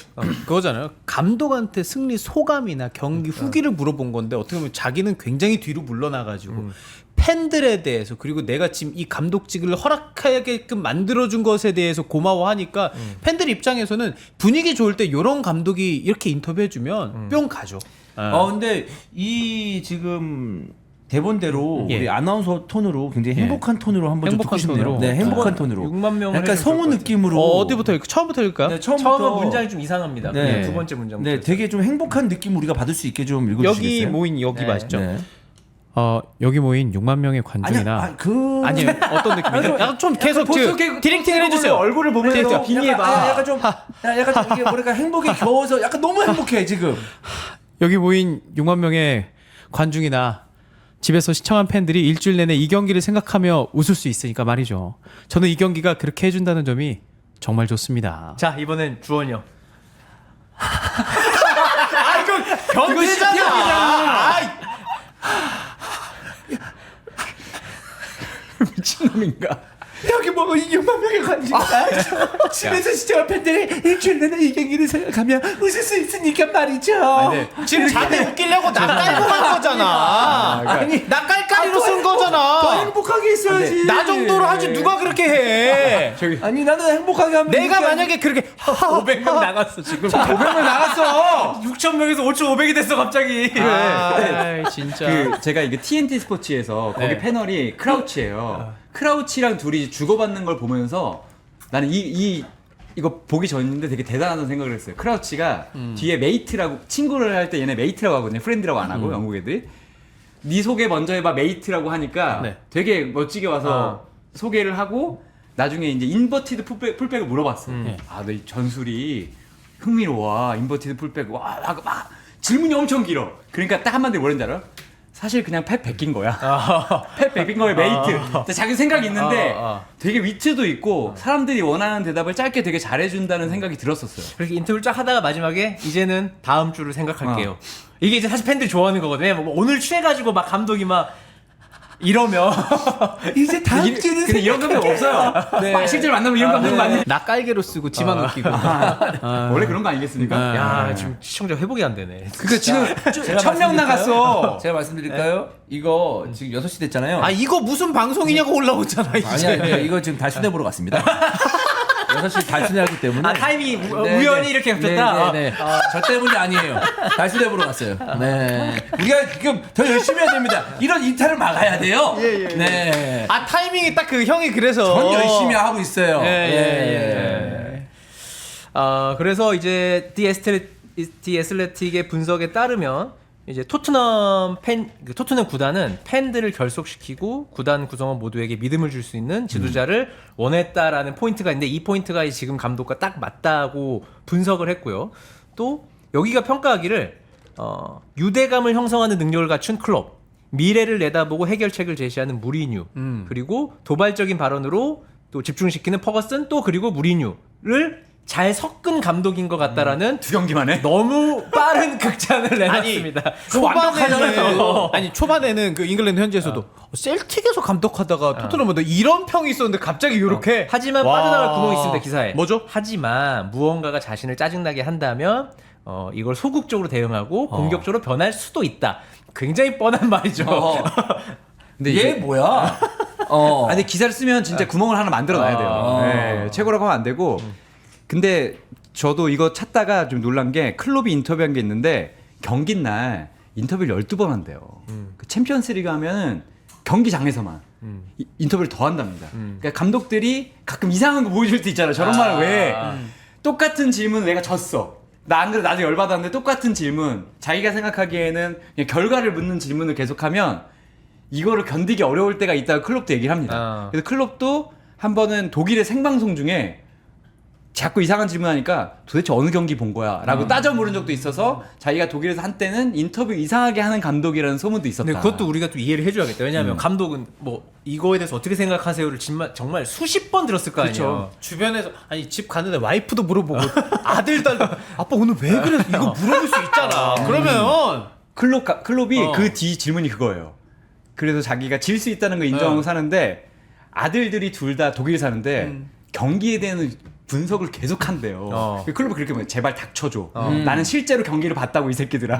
Speaker 3: 그거잖아요. 감독한테 승리 소감이나 경기 후기를 물어본 건데 어떻게 보면 자기는 굉장히 뒤로 물러나가지고 팬들에 대해서 그리고 내가 지금 이 감독직을 허락하게끔 만들어준 것에 대해서 고마워하니까 팬들 입장에서는 분위기 좋을 때 이런 감독이 이렇게 인터뷰해주면 뿅 가죠.
Speaker 1: 근데 이 지금 대본대로
Speaker 3: 예.
Speaker 1: 우리 아나운서 톤으로 굉장히 행복한 톤으로 한번 좀 듣고
Speaker 3: 행복한
Speaker 1: 싶네요.
Speaker 3: 톤으로.
Speaker 1: 네, 행복한 톤으로.
Speaker 2: 6만 명을
Speaker 1: 약간
Speaker 2: 해주면
Speaker 1: 성우
Speaker 2: 좋을 것
Speaker 1: 느낌으로.
Speaker 3: 어디부터 읽을까? 처음부터 읽을까요?
Speaker 1: 네,
Speaker 2: 처음은 문장이 좀 이상합니다.
Speaker 1: 네.
Speaker 2: 그냥 두 번째 문장부터.
Speaker 1: 네, 되게 좀 행복한 느낌 우리가 받을 수 있게 좀 읽어주시겠어요?
Speaker 3: 여기 모인 여기
Speaker 2: 네.
Speaker 3: 맞죠?
Speaker 1: 네.
Speaker 3: 여기 모인 6만 명의 관중이나
Speaker 1: 아니
Speaker 3: 어떤 느낌이죠? 약간 좀 계속 디렉팅을 해주세요.
Speaker 4: 얼굴을 보면서
Speaker 3: 디렉팅.
Speaker 4: 빙의해봐.
Speaker 1: 약간 좀 이게 뭐랄까 행복에 겨워서 약간 너무 행복해 지금.
Speaker 3: 여기 모인 6만 명의 관중이나 집에서 시청한 팬들이 일주일 내내 이 경기를 생각하며 웃을 수 있으니까 말이죠. 저는 이 경기가 그렇게 해준다는 점이 정말 좋습니다.
Speaker 2: 자, 이번엔 주원이요.
Speaker 3: 변태잖아.
Speaker 4: 미친놈인가?
Speaker 1: 여기 뭐 6만 명의 관중이다. 집에서 시청한 팬들이 일주일 내내 이 경기를 생각하며 웃을 수 있으니까 말이죠.
Speaker 3: 지금 자기 웃기려고 나 깔고 간 거잖아.
Speaker 1: 아니,
Speaker 3: 나 깔깔이로 쓴
Speaker 1: 더
Speaker 3: 거잖아.
Speaker 1: 행복하게 있어야지.
Speaker 3: 나 정도로 하지 누가 그렇게 해?
Speaker 1: 아니 나는 행복하게 하면
Speaker 3: 내가
Speaker 1: 이렇게
Speaker 3: 만약에 그렇게
Speaker 2: 500명 나갔어, 지금.
Speaker 3: 500명 나갔어.
Speaker 2: 6,000명에서 5,500이 됐어, 갑자기.
Speaker 3: 아, 진짜.
Speaker 4: 그 제가 이게 TNT 스포츠에서 거기
Speaker 3: 네.
Speaker 4: 패널이 크라우치예요. 크라우치랑 둘이 주고받는 걸 보면서 나는 이거 보기 전인데 되게 대단하다는 생각을 했어요. 크라우치가 뒤에 메이트라고 친구를 할 때 얘네 메이트라고 하거든요. 프렌드라고 안 하고 영국 애들이. 네 소개 먼저 해봐 메이트라고 하니까
Speaker 3: 네.
Speaker 4: 되게 멋지게 와서 소개를 하고 나중에 이제 인버티드 풀백을 물어봤어. 아, 너 이 전술이 흥미로워. 인버티드 풀백. 와, 막 질문이 엄청 길어. 그러니까 딱 한마디로 뭐랬는지 알아? 사실 그냥 팻 베낀 거야. 팻 베낀 거에 메이트. 자기 생각이 있는데 되게 위트도 있고 사람들이 원하는 대답을 짧게 되게 잘해준다는 생각이 들었었어요.
Speaker 2: 그렇게 인터뷰를 쫙 하다가 마지막에 이제는 다음 주를 생각할게요. 이게 이제 사실 팬들이 좋아하는 거거든요. 뭐 오늘 취해가지고 막 감독이 막 이러면
Speaker 1: 이제 다음 주는
Speaker 4: 근데 이런 감독 없어요. 막 실제로 만나면 이런 감독 많이.
Speaker 3: 나 깔개로 쓰고 지만 웃기고.
Speaker 4: 원래 그런 거 아니겠습니까?
Speaker 2: 야, 지금 시청자 회복이 안 되네.
Speaker 4: 그러니까 지금
Speaker 1: 제가
Speaker 4: 1,000명 나갔어.
Speaker 1: 제가 말씀드릴까요? 이거 지금 6시 됐잖아요.
Speaker 3: 아 이거 무슨 방송이냐고 올라오잖아 이제.
Speaker 1: 아니야, 이거 지금 달순에 보러 갔습니다. 6시 달순에 하기 때문에.
Speaker 2: 아, 타이밍이 우연히 이렇게 겹쳤다?
Speaker 1: 네. 저 때문이 아니에요. 달순에 보러 갔어요. 네. 우리가 지금 더 열심히 해야 됩니다. 이런 이탈을 막아야 돼요. 네.
Speaker 3: 아 타이밍이 딱 그 형이 그래서.
Speaker 1: 전 열심히 하고 있어요.
Speaker 3: 예.
Speaker 2: 그래서 이제 디 애슬레틱의 분석에 따르면 이제 토트넘 구단은 팬들을 결속시키고 구단 구성원 모두에게 믿음을 줄 수 있는 지도자를 원했다라는 포인트가 있는데 이 포인트가 지금 감독과 딱 맞다고 분석을 했고요. 또 여기가 평가하기를 유대감을 형성하는 능력을 갖춘 클럽, 미래를 내다보고 해결책을 제시하는 무리뉴, 그리고 도발적인 발언으로 또 집중시키는 퍼거슨, 또 그리고 무리뉴를 잘 섞은 감독인 것 같다라는
Speaker 4: 두 경기만 해?
Speaker 2: 너무 빠른 극찬을 내놨습니다.
Speaker 3: 초반에는 그 잉글랜드 현지에서도 셀틱에서 감독하다가 토트넘은 이런 평이 있었는데 갑자기 이렇게.
Speaker 2: 하지만
Speaker 3: 와.
Speaker 2: 빠져나갈 구멍이 있습니다, 기사에.
Speaker 3: 뭐죠?
Speaker 2: 하지만 무언가가 자신을 짜증나게 한다면 이걸 소극적으로 대응하고 공격적으로 변할 수도 있다. 굉장히 뻔한 말이죠.
Speaker 4: 근데
Speaker 1: 얘 뭐야?
Speaker 4: 아니 기사를 쓰면 진짜 구멍을 하나 만들어 놔야 돼요. 네, 최고라고 하면 안 되고. 근데 저도 이거 찾다가 좀 놀란 게 클롭이 인터뷰한 게 있는데 경기 날 인터뷰를 12번 한대요. 그 챔피언스리그 하면은 경기장에서만 인터뷰를 더 한답니다. 그러니까 감독들이 가끔 이상한 거 보여줄 때 있잖아. 저런 말을 왜 똑같은 질문 내가 졌어. 나 안 그래 나중에 열받았는데 똑같은 질문 자기가 생각하기에는 그냥 결과를 묻는 질문을 계속하면 이거를 견디기 어려울 때가 있다고 클롭도 얘기를 합니다. 그래서 클롭도 한 번은 독일의 생방송 중에 자꾸 이상한 질문하니까 도대체 어느 경기 본 거야? 라고 따져 물은 적도 있어서 자기가 독일에서 한때는 인터뷰 이상하게 하는 감독이라는 소문도 있었다.
Speaker 2: 근데 그것도 우리가 또 이해를 해줘야겠다. 왜냐하면 감독은 뭐 이거에 대해서 어떻게 생각하세요를 정말 수십 번 들었을 거 아니에요.
Speaker 3: 그렇죠. 주변에서 아니 집 가는데 와이프도 물어보고 아들도 아빠 오늘 왜 그래? 이거 물어볼 수 있잖아. 그러면
Speaker 4: 클롭이 그 뒤 질문이 그거예요. 그래서 자기가 질 수 있다는 걸 인정하고 사는데 아들들이 둘 다 독일 사는데 경기에 대한 분석을 계속 한대요. 클롭이 그렇게 보면 제발 닥쳐줘. 나는 실제로 경기를 봤다고 이 새끼들아.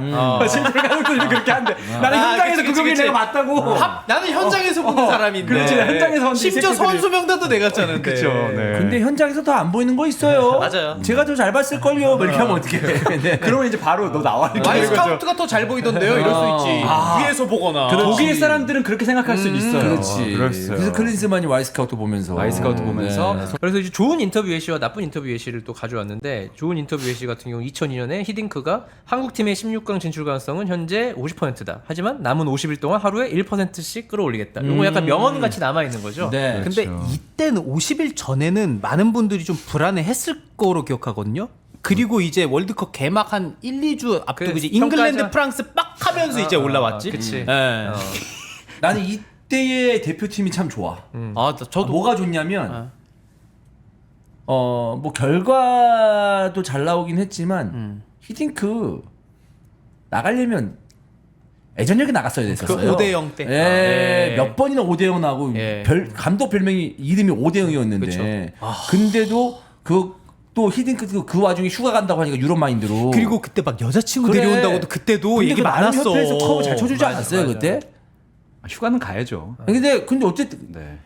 Speaker 4: 실제로 가족들이 그렇게 한대. 나는 현장에서 그 경기를 내가 봤다고.
Speaker 3: 나는 현장에서 보는 사람인데.
Speaker 4: 그렇지, 현장에서 봤는데
Speaker 3: 심지어
Speaker 4: 이 새끼들이-
Speaker 3: 선수 명단도 내가 짜는데.
Speaker 4: 그렇죠. 네.
Speaker 1: 근데 현장에서 더 안 보이는 거 있어요.
Speaker 3: 맞아요.
Speaker 1: 제가 더 잘 봤을 걸요. 이렇게 하면 어떻게 해? 네.
Speaker 4: 그러면 이제 바로 너 나와 이렇게 되는 거죠.
Speaker 3: 와이스카우트가 더 잘 보이던데요. 이럴 수 있지. 위에서 보거나.
Speaker 4: 독일 사람들은 그렇게 생각할 수 있어요.
Speaker 1: 그렇지.
Speaker 4: 그랬어요.
Speaker 1: 그래서 클린스만이 와이스카우트 보면서
Speaker 4: 와이스카우트 보면서
Speaker 1: 네.
Speaker 2: 그래서 이제 좋은 인터뷰 예시와 나쁜 인터뷰 예시를 또 가져왔는데 좋은 인터뷰 예시 같은 경우 2002년에 히딩크가 한국팀의 16강 진출 가능성은 현재 50%다. 하지만 남은 50일 동안 하루에 1%씩 끌어올리겠다. 이거 약간 명언같이 남아 있는 거죠.
Speaker 1: 네.
Speaker 3: 근데 이때는 50일 전에는 많은 분들이 좀 불안해했을 거로 기억하거든요. 그리고 이제 월드컵 개막 한 1, 2주 앞두고 이제 잉글랜드,
Speaker 2: 평가전.
Speaker 3: 프랑스 빡 하면서 이제 올라왔지.
Speaker 2: 그치.
Speaker 3: 예.
Speaker 1: 나는 이때의 대표팀이 참 좋아.
Speaker 3: 저도
Speaker 1: 뭐가 좋냐면 뭐 결과도 잘 나오긴 했지만 히딩크 나가려면 예전역에 나갔어야 됐었어요.
Speaker 3: 그 5대0 때.
Speaker 1: 예, 몇 번이나 5대0 나고
Speaker 3: 예.
Speaker 1: 감독 별명이 이름이 5대0이었는데 근데도 또 히딩크 그 와중에 휴가 간다고 하니까 유럽 마인드로
Speaker 3: 그리고 그때 막 여자친구
Speaker 1: 그래.
Speaker 3: 데려온다고도 그때도
Speaker 1: 근데
Speaker 3: 얘기
Speaker 1: 그 나름
Speaker 3: 많았어.
Speaker 1: 협회에서 커버 잘 쳐주지
Speaker 3: 맞아,
Speaker 1: 않았어요
Speaker 3: 맞아.
Speaker 1: 그때?
Speaker 4: 휴가는 가야죠.
Speaker 1: 근데 어쨌든
Speaker 4: 네.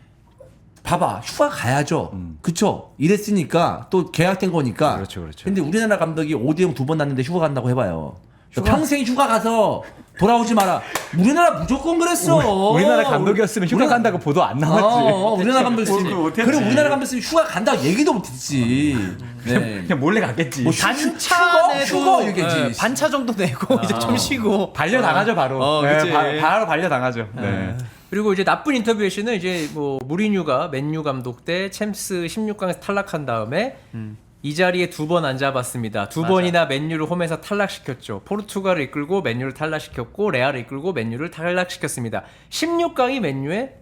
Speaker 1: 봐봐 휴가 가야죠. 그쵸? 이랬으니까 또 계약된 거니까.
Speaker 4: 그렇죠, 그렇죠.
Speaker 1: 근데 우리나라 감독이 5대0 두 번 났는데 휴가 간다고 해봐요. 평생 휴가 가서 돌아오지 마라. 우리나라 무조건 그랬어.
Speaker 4: 우리나라 감독이었으면 휴가 간다고 보도 안 나왔지.
Speaker 1: 우리나라 감독이었으면.
Speaker 4: 그걸 못했지.
Speaker 1: 그리고 우리나라 감독이었으면 휴가 간다고 얘기도 못했지. 네.
Speaker 4: 그냥 몰래 갔겠지.
Speaker 1: 뭐
Speaker 3: 반차 내도
Speaker 1: 휴거 이렇게지.
Speaker 3: 반차 정도 내고 이제 좀 쉬고
Speaker 4: 발려 나가죠 바로.
Speaker 3: 그치.
Speaker 4: 바로 발려 나가죠. 네.
Speaker 2: 그리고 이제 나쁜 인터뷰 예시는 이제 뭐 무리뉴가 맨유 감독 때 챔스 16강에서 탈락한 다음에 이 자리에 두 번 앉아봤습니다. 두 번이나 맨유를 홈에서 탈락시켰죠. 포르투갈을 이끌고 맨유를 탈락시켰고 레알을 이끌고 맨유를 탈락시켰습니다. 16강이 맨유의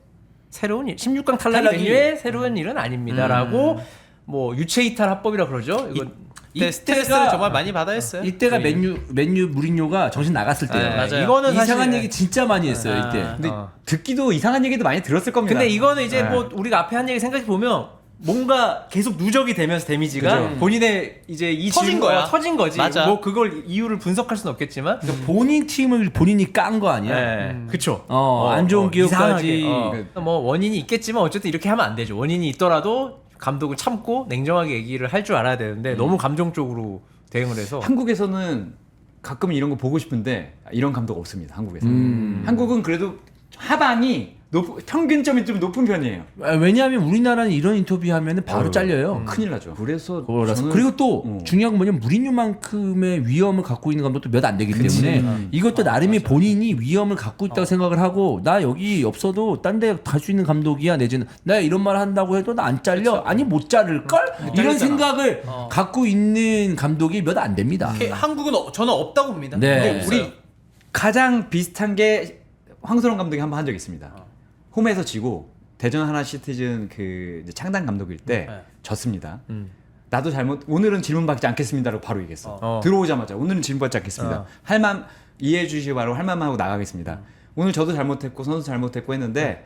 Speaker 2: 새로운 일, 16강 탈락이 맨유의 새로운 일은 아닙니다라고 뭐 유체 이탈 합법이라 그러죠. 이건
Speaker 3: 때 스트레스를 정말 많이 받아 했어요.
Speaker 1: 이때가 맨유 무리뉴가 정신 나갔을 때예요.
Speaker 2: 네,
Speaker 3: 맞아요.
Speaker 2: 이거는
Speaker 1: 이상한
Speaker 2: 사실
Speaker 1: 얘기 진짜 많이 했어요 이때.
Speaker 4: 근데 듣기도 이상한 얘기도 많이 들었을 겁니다.
Speaker 2: 근데 이거는 이제
Speaker 4: 네.
Speaker 2: 뭐 우리가 앞에 한 얘기 생각해 보면 뭔가 계속 누적이 되면서 데미지가
Speaker 4: 그죠.
Speaker 2: 본인의 이제 이
Speaker 3: 터진
Speaker 2: 질문-
Speaker 3: 거야.
Speaker 2: 터진 거지.
Speaker 3: 맞아.
Speaker 2: 뭐 그걸 이유를 분석할 수는 없겠지만.
Speaker 1: 본인 팀을 본인이 깐 거 아니야?
Speaker 2: 네, 그쵸.
Speaker 1: 안 좋은 기억까지.
Speaker 2: 이상하게. 뭐 원인이 있겠지만 어쨌든 이렇게 하면 안 되죠. 원인이 있더라도 감독을 참고 냉정하게 얘기를 할 줄 알아야 되는데 너무 감정적으로 대응을 해서.
Speaker 4: 한국에서는 가끔 이런 거 보고 싶은데 이런 감독 없습니다. 한국에서는. 한국은 그래도 하반이 평균점이 좀 높은 편이에요.
Speaker 1: 왜냐하면 우리나라는 이런 인터뷰 하면 바로 잘려요.
Speaker 4: 큰일 나죠. 그래서
Speaker 1: 그거라서.
Speaker 4: 저는
Speaker 1: 그리고 또 중요한 건 뭐냐면 무리뉴만큼의 위험을 갖고 있는 감독도 몇 안 되기 때문에 이것도 나름의 본인이 위험을 갖고 있다고 생각을 하고 나 여기 없어도 딴 데 갈 수 있는 감독이야 내지는 나 이런 말 한다고 해도 나 안 잘려 아니 못 자를걸 이런 생각을 갖고 있는 감독이 몇 안 됩니다.
Speaker 3: 한국은 저는 없다고 봅니다.
Speaker 1: 네.
Speaker 4: 우리 가장 비슷한 게 황선홍 감독이 한 번 한 적이 있습니다. 홈에서 지고 대전 하나 시티즌 그 이제 창단 감독일 때 졌습니다. 나도 오늘은 질문 받지 않겠습니다라고 바로 얘기했어. 들어오자마자 오늘은 질문 받지 않겠습니다. 이해해 주시기 바라고 할 말만 하고 나가겠습니다. 오늘 저도 잘못했고 선수 잘못했고 했는데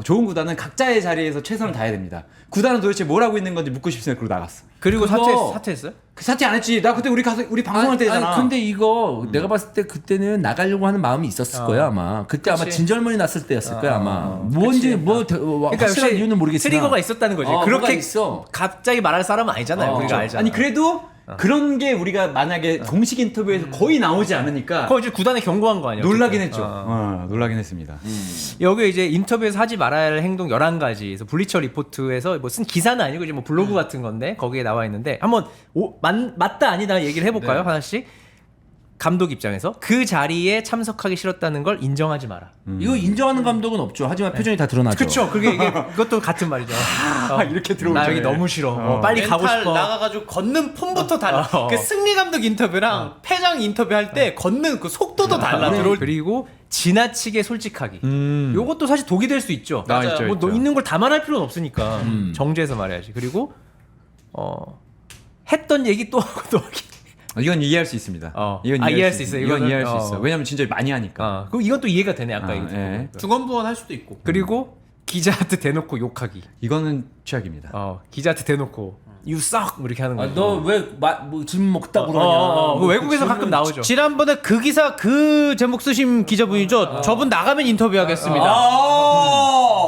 Speaker 4: 좋은 구단은 각자의 자리에서 최선을 다해야 됩니다. 구단은 도대체 뭘 하고 있는 건지 묻고 싶습니다. 그러고 나갔어.
Speaker 2: 그리고
Speaker 1: 그거-
Speaker 2: 사퇴했어요?
Speaker 4: 그 사퇴 안 했지. 나 그때 우리 방송할 때잖아.
Speaker 1: 근데 이거 내가 봤을 때 그때는 나가려고 하는 마음이 있었을 거야 아마. 그때 아마
Speaker 2: 그치.
Speaker 1: 진절머리 났을 때였을 거야 아마. 뭔지
Speaker 2: 그러니까
Speaker 1: 확실한
Speaker 2: 역시
Speaker 1: 이유는 모르겠으나
Speaker 2: 트리거가 있었다는 거지.
Speaker 1: 뭐가
Speaker 2: 그렇게
Speaker 1: 있어.
Speaker 2: 갑자기 말할 사람은 아니잖아요. 우리가 알잖아.
Speaker 4: 아니 그래도 그런 게 우리가 만약에 공식 인터뷰에서 거의 나오지 않으니까
Speaker 2: 그거 이제 구단에 경고한 거 아니야?
Speaker 4: 놀라긴
Speaker 2: 어쨌든.
Speaker 4: 했죠. 놀라긴 했습니다.
Speaker 2: 여기 이제 인터뷰에서 하지 말아야 할 행동 11가지. 그래서 블리처 리포트에서 뭐 쓴 기사는 아니고 이제 뭐 블로그 같은 건데 거기에 나와 있는데 한번 맞다 아니다 얘기를 해볼까요? 하나씩. 감독 입장에서 그 자리에 참석하기 싫었다는 걸 인정하지 마라.
Speaker 1: 이거 인정하는 감독은 없죠. 하지만 표정이 다 드러나죠.
Speaker 2: 그렇죠. 그게 이것도 같은 말이죠.
Speaker 4: 이렇게
Speaker 2: 나 여기 너무 싫어. 빨리 가고
Speaker 3: 멘탈
Speaker 2: 싶어.
Speaker 3: 나가가지고 걷는 폼부터 달라.
Speaker 2: 어.
Speaker 3: 그 승리 감독 인터뷰랑 패장 인터뷰 할 때 걷는 그 속도도 달라. 들어올
Speaker 2: 그리고 지나치게 솔직하기. 요것도 사실 독이 될 수 있죠.
Speaker 4: 맞아요. 있죠,
Speaker 2: 뭐
Speaker 4: 있죠.
Speaker 2: 있는 걸 다 말할 필요는 없으니까 정제해서 말해야지. 그리고 했던 얘기 또 하고 또 하기.
Speaker 4: 이건 이해할 수 있습니다. 이건
Speaker 2: 이해할 수 있어요.
Speaker 4: 이건
Speaker 2: 이거는?
Speaker 4: 이해할 수 있어. 왜냐면 진짜 많이 하니까.
Speaker 2: 그럼 이건 또 이해가 되네. 아까 얘기
Speaker 4: 예.
Speaker 3: 중원부원 할 수도 있고.
Speaker 2: 그리고 기자한테 대놓고 욕하기.
Speaker 4: 이거는 최악입니다.
Speaker 2: 기자한테 대놓고 you suck 뭐 이렇게 하는 거죠.
Speaker 1: 너왜 질문 먹다 그러냐.
Speaker 2: 그 외국에서 가끔 나오죠.
Speaker 3: 지난번에 그 기사 그 제목 쓰신 기자분이죠. 저분 나가면 인터뷰하겠습니다.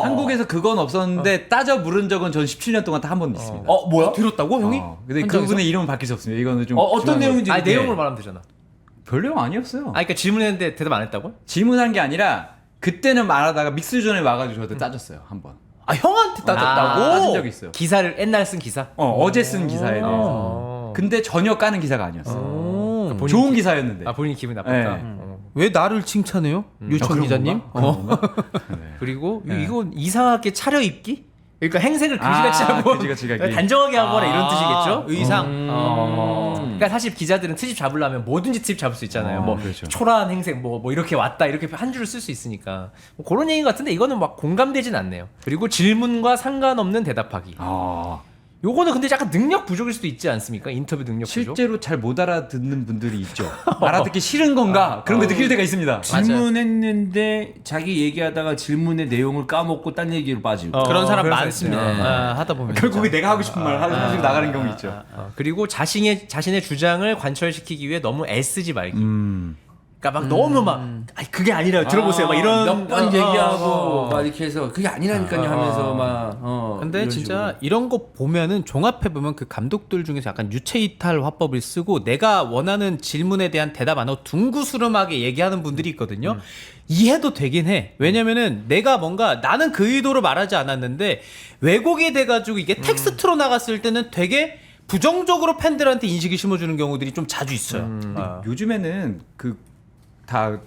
Speaker 4: 한국에서 그건 없었는데 따져 물은 적은 전 17년 동안 딱 한 번 있습니다.
Speaker 1: 뭐야?
Speaker 3: 들었다고 형이?
Speaker 4: 근데
Speaker 3: 현장에서?
Speaker 4: 그분의 이름은 바뀔 수 없습니다. 이거는 좀
Speaker 1: 어떤
Speaker 4: 중요한
Speaker 1: 내용인지.
Speaker 2: 아니 내용을 말하면 되잖아.
Speaker 4: 별 내용 아니었어요.
Speaker 2: 그러니까 질문했는데 대답 안 했다고?
Speaker 4: 질문한 게 아니라 그때는 말하다가 믹스존에 와가지고 저한테 따졌어요 한 번.
Speaker 3: 아 형한테 따졌다고?
Speaker 4: 따진 적이 있어요.
Speaker 2: 기사를 옛날 쓴 기사.
Speaker 4: 어제 쓴 기사에 대해서. 근데 전혀 까는 기사가 아니었어요.
Speaker 2: 본인
Speaker 4: 좋은 기사였는데.
Speaker 2: 본인이 기분이 나빴다.
Speaker 4: 네.
Speaker 3: 왜 나를 칭찬해요? 유천
Speaker 4: 그런
Speaker 3: 기자님?
Speaker 4: 건가?
Speaker 2: 그리고 이건 이상하게 차려입기? 그러니까 행색을 그지같이 하고
Speaker 4: 그지같이 가기.
Speaker 2: 단정하게 하거나 이런 뜻이겠죠?
Speaker 3: 의상.
Speaker 2: 그러니까 사실 기자들은 트집 잡으려면 뭐든지 트집 잡을 수 있잖아요. 뭐
Speaker 4: 그렇죠.
Speaker 2: 초라한 행색, 뭐 이렇게 왔다 이렇게 한 줄을 쓸 수 있으니까 뭐 그런 얘기 같은데 이거는 막 공감되진 않네요. 그리고 질문과 상관없는 대답하기. 요거는 근데 약간 능력 부족일 수도 있지 않습니까? 인터뷰 능력 부족.
Speaker 4: 실제로 잘 못 알아듣는 분들이 있죠. 알아듣기 싫은 건가? 그런 거 느낄 때가 있습니다.
Speaker 1: 질문했는데 자기 얘기하다가 질문의 내용을 까먹고 딴 얘기로 빠지고.
Speaker 3: 그런 사람
Speaker 2: 그런
Speaker 3: 많습니다.
Speaker 2: 사람 있죠.
Speaker 3: 하다 보면
Speaker 4: 결국에 내가 하고 싶은 말 하고 나가는 경우 있죠.
Speaker 2: 그리고 자신의 주장을 관철시키기 위해 너무 애쓰지 말기.
Speaker 4: 음.
Speaker 2: 그러니까 막 너무 막 아니 그게 아니라 들어보세요. 막 이런
Speaker 1: 몇 번 얘기하고 막 이렇게 해서 그게 아니라니까요 하면서 막
Speaker 3: 근데
Speaker 1: 이런
Speaker 3: 진짜
Speaker 1: 식으로.
Speaker 3: 이런 거 보면은 종합해 보면 그 감독들 중에서 약간 유체이탈 화법을 쓰고 내가 원하는 질문에 대한 대답 안 하고 둥구스름하게 얘기하는 분들이 있거든요. 이해도 되긴 해. 왜냐면은 내가 뭔가 나는 그 의도로 말하지 않았는데 왜곡이 돼가지고 이게 텍스트로 나갔을 때는 되게 부정적으로 팬들한테 인식을 심어주는 경우들이 좀 자주 있어요.
Speaker 4: 요즘에는 그 다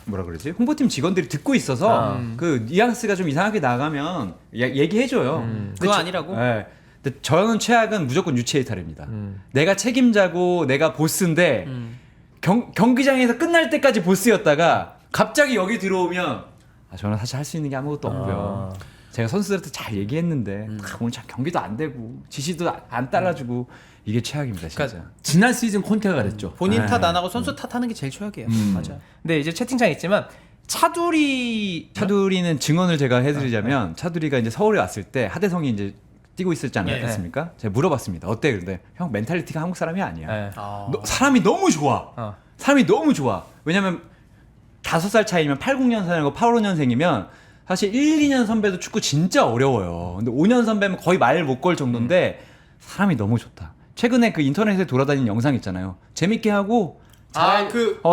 Speaker 4: 뭐라 그러지? 홍보팀 직원들이 듣고 있어서 그 뉘앙스가 좀 이상하게 나가면 얘기해줘요.
Speaker 3: 그거 아니라고?
Speaker 4: 네. 근데 저는 최악은 무조건 유체이탈입니다. 내가 책임자고 내가 보스인데 경기장에서 끝날 때까지 보스였다가 갑자기 여기 들어오면 저는 사실 할 수 있는 게 아무것도 없고요. 제가 선수들한테 잘 얘기했는데 오늘 참 경기도 안 되고 지시도 안 따라주고 이게 최악입니다. 진짜.
Speaker 3: 그러니까
Speaker 1: 지난 시즌 콘테가 그랬죠.
Speaker 3: 본인 탓 안 하고 선수 탓하는 게 제일 최악이에요. 맞아.
Speaker 2: 근데 이제 채팅창에 있지만
Speaker 4: 차두리는 증언을 제가 해드리자면 차두리가 이제 서울에 왔을 때 하대성이 이제 뛰고 있었지 않았습니까? 제가 물어봤습니다. 어때? 그런데 형 멘탈리티가 한국 사람이 아니야.
Speaker 2: 네.
Speaker 4: 사람이 너무 좋아. 사람이 너무 좋아. 왜냐면 5살 차이면 80년생이고 85년생이면 사실 1, 2년 선배도 축구 진짜 어려워요. 근데 5년 선배면 거의 말 못 걸 정도인데 사람이 너무 좋다. 최근에 그 인터넷에 돌아다니는 영상 있잖아요. 재밌게 하고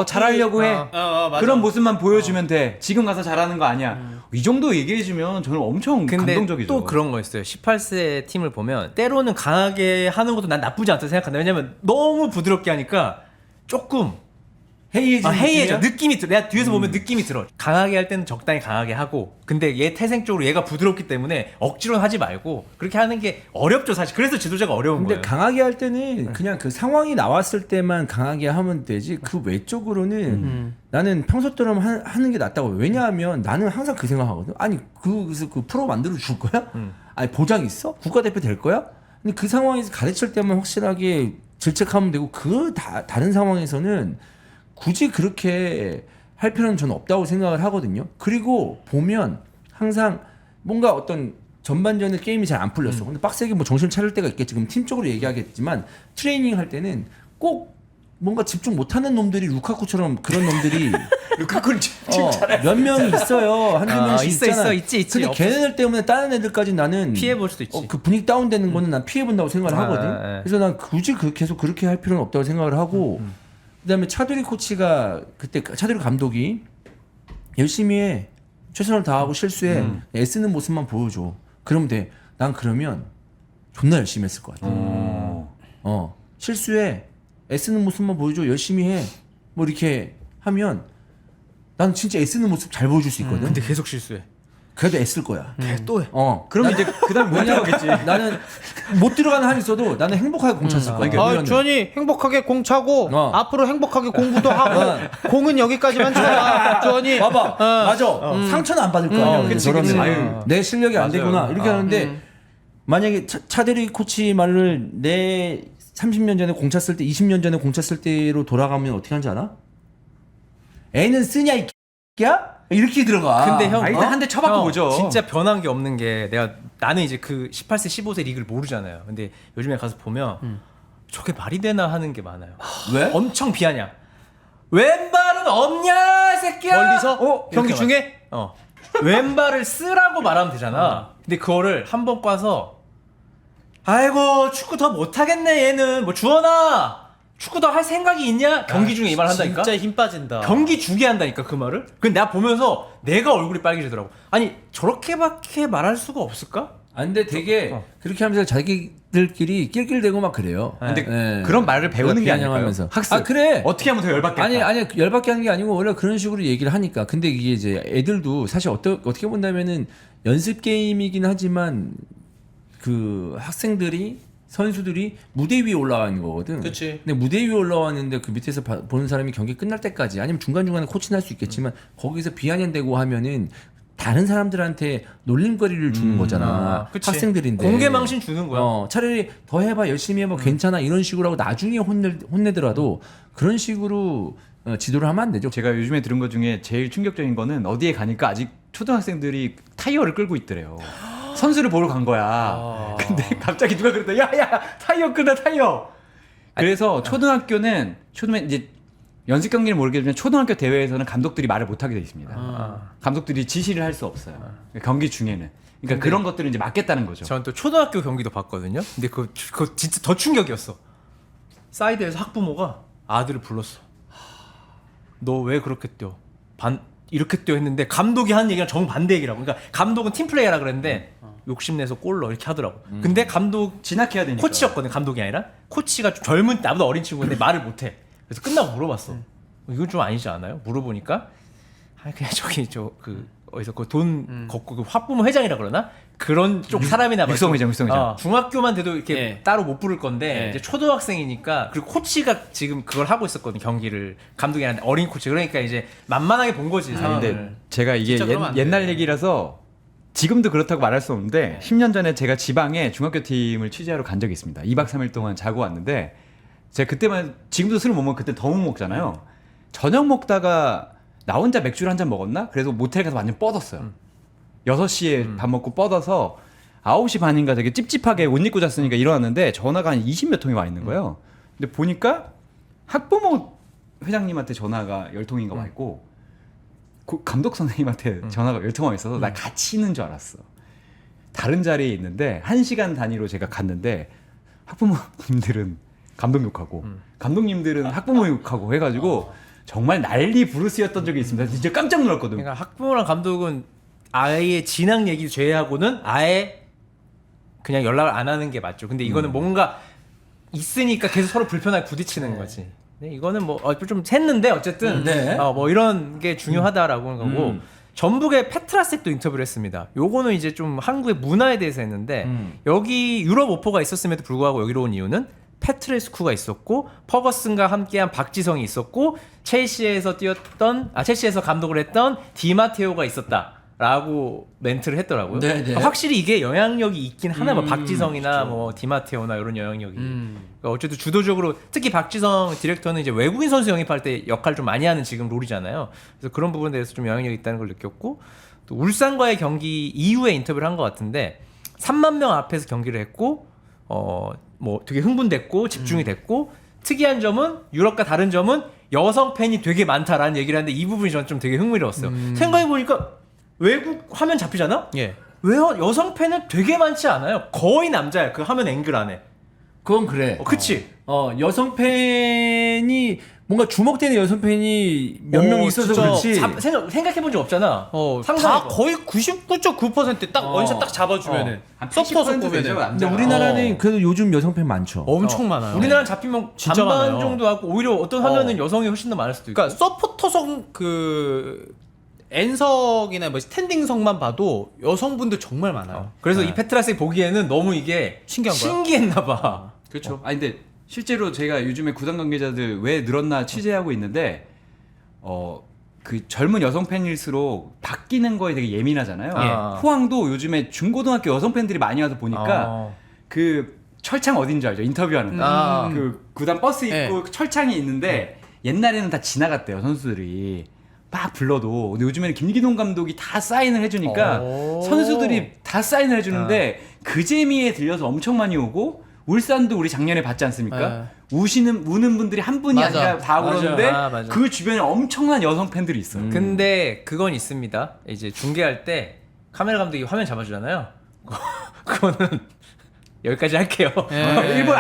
Speaker 4: 잘하려고 해.
Speaker 3: 맞아.
Speaker 4: 그런 모습만 보여주면 돼. 지금 가서 잘하는 거 아니야. 이 정도 얘기해주면 저는 엄청
Speaker 2: 근데
Speaker 4: 감동적이죠.
Speaker 2: 또 그런 거 있어요. 18세 팀을 보면 때로는 강하게 하는 것도 난 나쁘지 않다 생각한다. 왜냐면 너무 부드럽게 하니까 조금 해이해져. 느낌이 들어. 내가 뒤에서 보면 느낌이 들어. 강하게 할 때는 적당히 강하게 하고, 근데 얘 태생적으로 얘가 부드럽기 때문에 억지로는 하지 말고 그렇게 하는 게 어렵죠 사실. 그래서 지도자가 어려운
Speaker 1: 근데
Speaker 2: 거예요.
Speaker 1: 강하게 할 때는 그냥 그 상황이 나왔을 때만 강하게 하면 되지 그 외적으로는 나는 평소처럼 하는 게 낫다고. 왜냐하면 나는 항상 그 생각하거든. 아니 그래서 그 프로 만들어 줄 거야? 아니 보장 있어? 국가대표 될 거야? 근데 그 상황에서 가르칠 때만 확실하게 질책하면 되고 다른 상황에서는 굳이 그렇게 할 필요는 저는 없다고 생각을 하거든요. 그리고 보면 항상 뭔가 어떤 전반전에 게임이 잘 안 풀렸어. 근데 빡세게 뭐 정신 차릴 때가 있겠지. 그럼 팀적으로 얘기하겠지만 트레이닝 할 때는 꼭 뭔가 집중 못하는 놈들이 루카쿠처럼 그런 놈들이
Speaker 4: 루카쿠는
Speaker 1: 몇 명 있어요. 한두 명씩 있잖아.
Speaker 2: 있지.
Speaker 1: 근데 걔네들 때문에 다른 애들까지 나는
Speaker 2: 피해 볼 수도 있지.
Speaker 1: 그 분위기 다운되는 거는 난 피해 본다고 생각을 하거든. 그래서 난 굳이 계속 그렇게 할 필요는 없다고 생각을 하고. 그다음에 차두리 코치가 그때 차두리 감독이 열심히 해. 최선을 다하고 실수해. 애쓰는 모습만 보여줘. 그러면 돼. 난 그러면 존나 열심히 했을 것 같아. 실수해. 애쓰는 모습만 보여줘. 열심히 해. 뭐 이렇게 하면 난 진짜 애쓰는 모습 잘 보여줄 수 있거든.
Speaker 2: 근데 계속 실수해.
Speaker 1: 그래도 애쓸 거야.
Speaker 2: 또 해.
Speaker 4: 그럼 이제 그다음 못 들어가겠지.
Speaker 1: 나는 못 들어가는 한이 있어도 나는 행복하게 공 찼을 거야.
Speaker 3: 아, 주원이 행복하게 공 차고 앞으로 행복하게 공부도 하고 공은 여기까지만 차야. 주원이
Speaker 1: 봐봐. 맞아. 상처는 안 받을 거야.
Speaker 2: 그치,
Speaker 1: 저러면.
Speaker 2: 그치.
Speaker 1: 아유, 내 실력이 안 되구나. 이렇게 하는데 만약에 차대리 코치 말을 내 30년 전에 공 찼을 때 20년 전에 공 찼을 때로 돌아가면 어떻게 하는지 알아? 애는 쓰냐 이 X야? 이렇게 들어가.
Speaker 2: 근데 형,
Speaker 4: 일단 한 대 쳐박고
Speaker 2: 형,
Speaker 4: 보죠.
Speaker 2: 진짜 변한 게 없는 게 나는 이제 그 18세, 15세 리그를 모르잖아요. 근데 요즘에 가서 보면 저게 말이 되나 하는 게 많아요.
Speaker 1: 왜?
Speaker 2: 엄청 비아냥. 왼발은 없냐, 이 새끼야.
Speaker 3: 멀리서 경기
Speaker 2: 이렇게
Speaker 3: 중에
Speaker 2: 왼발을 쓰라고 말하면 되잖아. 근데 그거를 한 번 꽈서 아이고 축구 더 못하겠네 얘는. 뭐 주원아 축구 더 할 생각이 있냐? 경기 중에 이 말 한다니까.
Speaker 3: 진짜 힘 빠진다.
Speaker 2: 경기 주게 한다니까 그 말을. 근데 내가 보면서 내가 얼굴이 빨개지더라고. 아니 저렇게밖에 말할 수가 없을까?
Speaker 1: 아 근데 되게 그렇게 하면서 자기들끼리 낄낄대고 막 그래요.
Speaker 4: 근데
Speaker 1: 예.
Speaker 4: 그런 말을 배우는 게 아닐까요?
Speaker 1: 비아냥하면서.
Speaker 4: 학습.
Speaker 1: 아 그래.
Speaker 4: 어떻게 하면 더 열받겠다.
Speaker 1: 아니 열받게 하는 게 아니고 원래 그런 식으로 얘기를 하니까. 근데 이게 이제 애들도 사실 어떻게 본다면은 연습 게임이긴 하지만 그 학생들이 선수들이 무대 위에 올라가는 거거든.
Speaker 3: 그치.
Speaker 1: 근데 무대 위에 올라왔는데 그 밑에서 보는 사람이 경기 끝날 때까지 아니면 중간중간에 코치는 할 수 있겠지만 거기서 비아냥대고 하면은 다른 사람들한테 놀림거리를 주는 거잖아.
Speaker 2: 그치.
Speaker 1: 학생들인데.
Speaker 2: 공개망신 주는 거야.
Speaker 1: 차라리 더 해봐, 열심히 해봐, 괜찮아 이런 식으로 하고 나중에 혼내더라도 그런 식으로 지도를 하면 안 되죠.
Speaker 4: 제가 요즘에 들은 것 중에 제일 충격적인 거는 어디에 가니까 아직 초등학생들이 타이어를 끌고 있더래요. 선수를 보러 간 거야. 근데 갑자기 누가 그랬다. 야야 타이어 끄다 타이어. 그래서 초등학교는 이제 연습 경기는 모르겠지만 초등학교 대회에서는 감독들이 말을 못 하게 돼 있습니다. 감독들이 지시를 할 수 없어요. 경기 중에는. 그러니까 그런 것들을 이제 막겠다는 거죠.
Speaker 2: 저는 또 초등학교 경기도 봤거든요. 근데 그거 진짜 더 충격이었어. 사이드에서 학부모가 아들을 불렀어. 너 왜 그렇게 뛰어? 이렇게 뛰어 했는데 감독이 하는 얘기랑 정반대 얘기라고. 그러니까 감독은 팀플레이하라 그랬는데 욕심내서 골 넣어 이렇게 하더라고. 근데 감독
Speaker 4: 진학해야 되니까.
Speaker 2: 코치였거든. 감독이 아니라 코치가 좀 젊은 나보다 어린 친구인데 말을 못해. 그래서 끝나고 물어봤어. 이건 좀 아니지 않아요? 물어보니까 그냥 저기 어디서 그 돈 걷고 그 학부모 회장이라 그러나 그런 쪽 사람이나
Speaker 4: 육성회장.
Speaker 2: 중학교만 돼도 이렇게
Speaker 3: 예.
Speaker 2: 따로 못 부를 건데 이제 초등학생이니까 그리고 코치가 지금 그걸 하고 있었거든. 경기를 감독이 아니라 어린 코치. 그러니까 이제 만만하게 본 거지 상황을.
Speaker 4: 근데 제가 이게
Speaker 3: 진짜 그러면 안
Speaker 4: 옛날
Speaker 3: 돼.
Speaker 4: 얘기라서 지금도 그렇다고 말할 수 없는데 10년 전에 제가 지방에 중학교 팀을 취재하러 간 적이 있습니다. 2박 3일 동안 자고 왔는데 제가 그때만 지금도 술을 못 먹으면 그때 더 못 먹잖아요. 저녁 먹다가 나 혼자 맥주를 한 잔 먹었나? 그래서 모텔 가서 완전 뻗었어요. 6시에 밥 먹고 뻗어서 9시 반인가 되게 찝찝하게 옷 입고 잤으니까 일어났는데 전화가 한 20몇 통이 와 있는 거예요. 근데 보니까 학부모 회장님한테 전화가 10통인가 와 있고 감독 선생님한테 전화가 10통 와 있어서 나 같이 있는 줄 알았어. 다른 자리에 있는데 1시간 단위로 제가 갔는데 학부모님들은 감독 욕하고 감독님들은 학부모 욕하고 해가지고 정말 난리 부르스였던 적이 있습니다. 진짜 깜짝 놀랐거든요.
Speaker 2: 그러니까 학부모랑 감독은 아예 진학 얘기 제외하고는 아예 그냥 연락을 안 하는 게 맞죠. 근데 이거는 뭔가 있으니까 계속 서로 불편하게 부딪히는 거지. 근데 이거는 뭐 좀 샜는데 어쨌든
Speaker 1: 네.
Speaker 2: 뭐 이런 게 중요하다라고 하는 거고 전북의 페트라섹도 인터뷰를 했습니다. 요거는 이제 좀 한국의 문화에 대해서 했는데 여기 유럽 오퍼가 있었음에도 불구하고 여기로 온 이유는 페트레스쿠가 있었고 퍼거슨과 함께한 박지성이 있었고 첼시에서 감독을 했던 디마테오가 있었다라고 멘트를 했더라고요.
Speaker 1: 네, 네.
Speaker 2: 확실히 이게 영향력이 있긴 하나 봐. 박지성이나 뭐 디마테오나 이런 영향력이. 그러니까 어쨌든 주도적으로 특히 박지성 디렉터는 이제 외국인 선수 영입할 때 역할을 좀 많이 하는 지금 롤이잖아요. 그래서 그런 부분에 대해서 좀 영향력이 있다는 걸 느꼈고 또 울산과의 경기 이후에 인터뷰를 한 것 같은데 3만 명 앞에서 경기를 했고 뭐 되게 흥분됐고 집중이 됐고 특이한 점은 유럽과 다른 점은 여성 팬이 되게 많다라는 얘기를 하는데 이 부분이 저는 좀 되게 흥미로웠어요. 생각해보니까 외국 화면 잡히잖아?
Speaker 3: 예.
Speaker 2: 왜 여성 팬은 되게 많지 않아요? 거의 남자야 그 화면 앵글 안에.
Speaker 1: 그건 그래.
Speaker 2: 그치?
Speaker 1: 여성 팬이 뭔가 주목되는 여성 팬이 몇 명 있어서
Speaker 3: 진짜
Speaker 1: 그렇지.
Speaker 2: 생각해본 적 없잖아.
Speaker 3: 다
Speaker 2: 상상해봐.
Speaker 3: 거의 99.9%딱 원샷 딱 잡아주면은
Speaker 4: 한
Speaker 3: 서퍼서
Speaker 4: 80% 되죠,
Speaker 3: 보면은
Speaker 1: 근데
Speaker 4: 남자가.
Speaker 1: 우리나라는 그래도 요즘 여성 팬 많죠.
Speaker 3: 엄청 많아요.
Speaker 2: 우리나라 잡히면
Speaker 3: 진짜
Speaker 2: 반반
Speaker 3: 많아요.
Speaker 2: 정도 하고 오히려 어떤 화면은 여성이 훨씬 더 많을 수도 있고.
Speaker 3: 그러니까 서포터석 그 N석이나 뭐 스탠딩석만 봐도 여성분들 정말 많아요.
Speaker 2: 그래서 이 페트라스 보기에는 너무 이게
Speaker 3: 신기한 거야?
Speaker 2: 신기했나 봐.
Speaker 4: 그렇죠. 아니 근데 실제로 제가 요즘에 구단 관계자들 왜 늘었나 취재하고 있는데 그 젊은 여성 팬일수록 바뀌는 거에 되게 예민하잖아요.
Speaker 2: 예.
Speaker 4: 포항도 요즘에 중고등학교 여성 팬들이 많이 와서 보니까 그 철창 어딘지 알죠? 인터뷰하는 그 구단 버스 있고 철창이 있는데 옛날에는 다 지나갔대요 선수들이 막 불러도. 근데 요즘에는 김기동 감독이 다 사인을 해주니까 선수들이 다 사인을 해주는데 그 재미에 들려서 엄청 많이 오고 울산도 우리 작년에 봤지 않습니까? 우는 분들이 한 분이
Speaker 3: 맞아.
Speaker 4: 아니라 다
Speaker 2: 맞아.
Speaker 4: 울었는데
Speaker 2: 맞아.
Speaker 4: 그 주변에 엄청난 여성 팬들이 있어요.
Speaker 2: 근데 그건 있습니다. 이제 중계할 때 카메라 감독이 화면 잡아주잖아요. 그거는 여기까지 할게요.
Speaker 4: 일본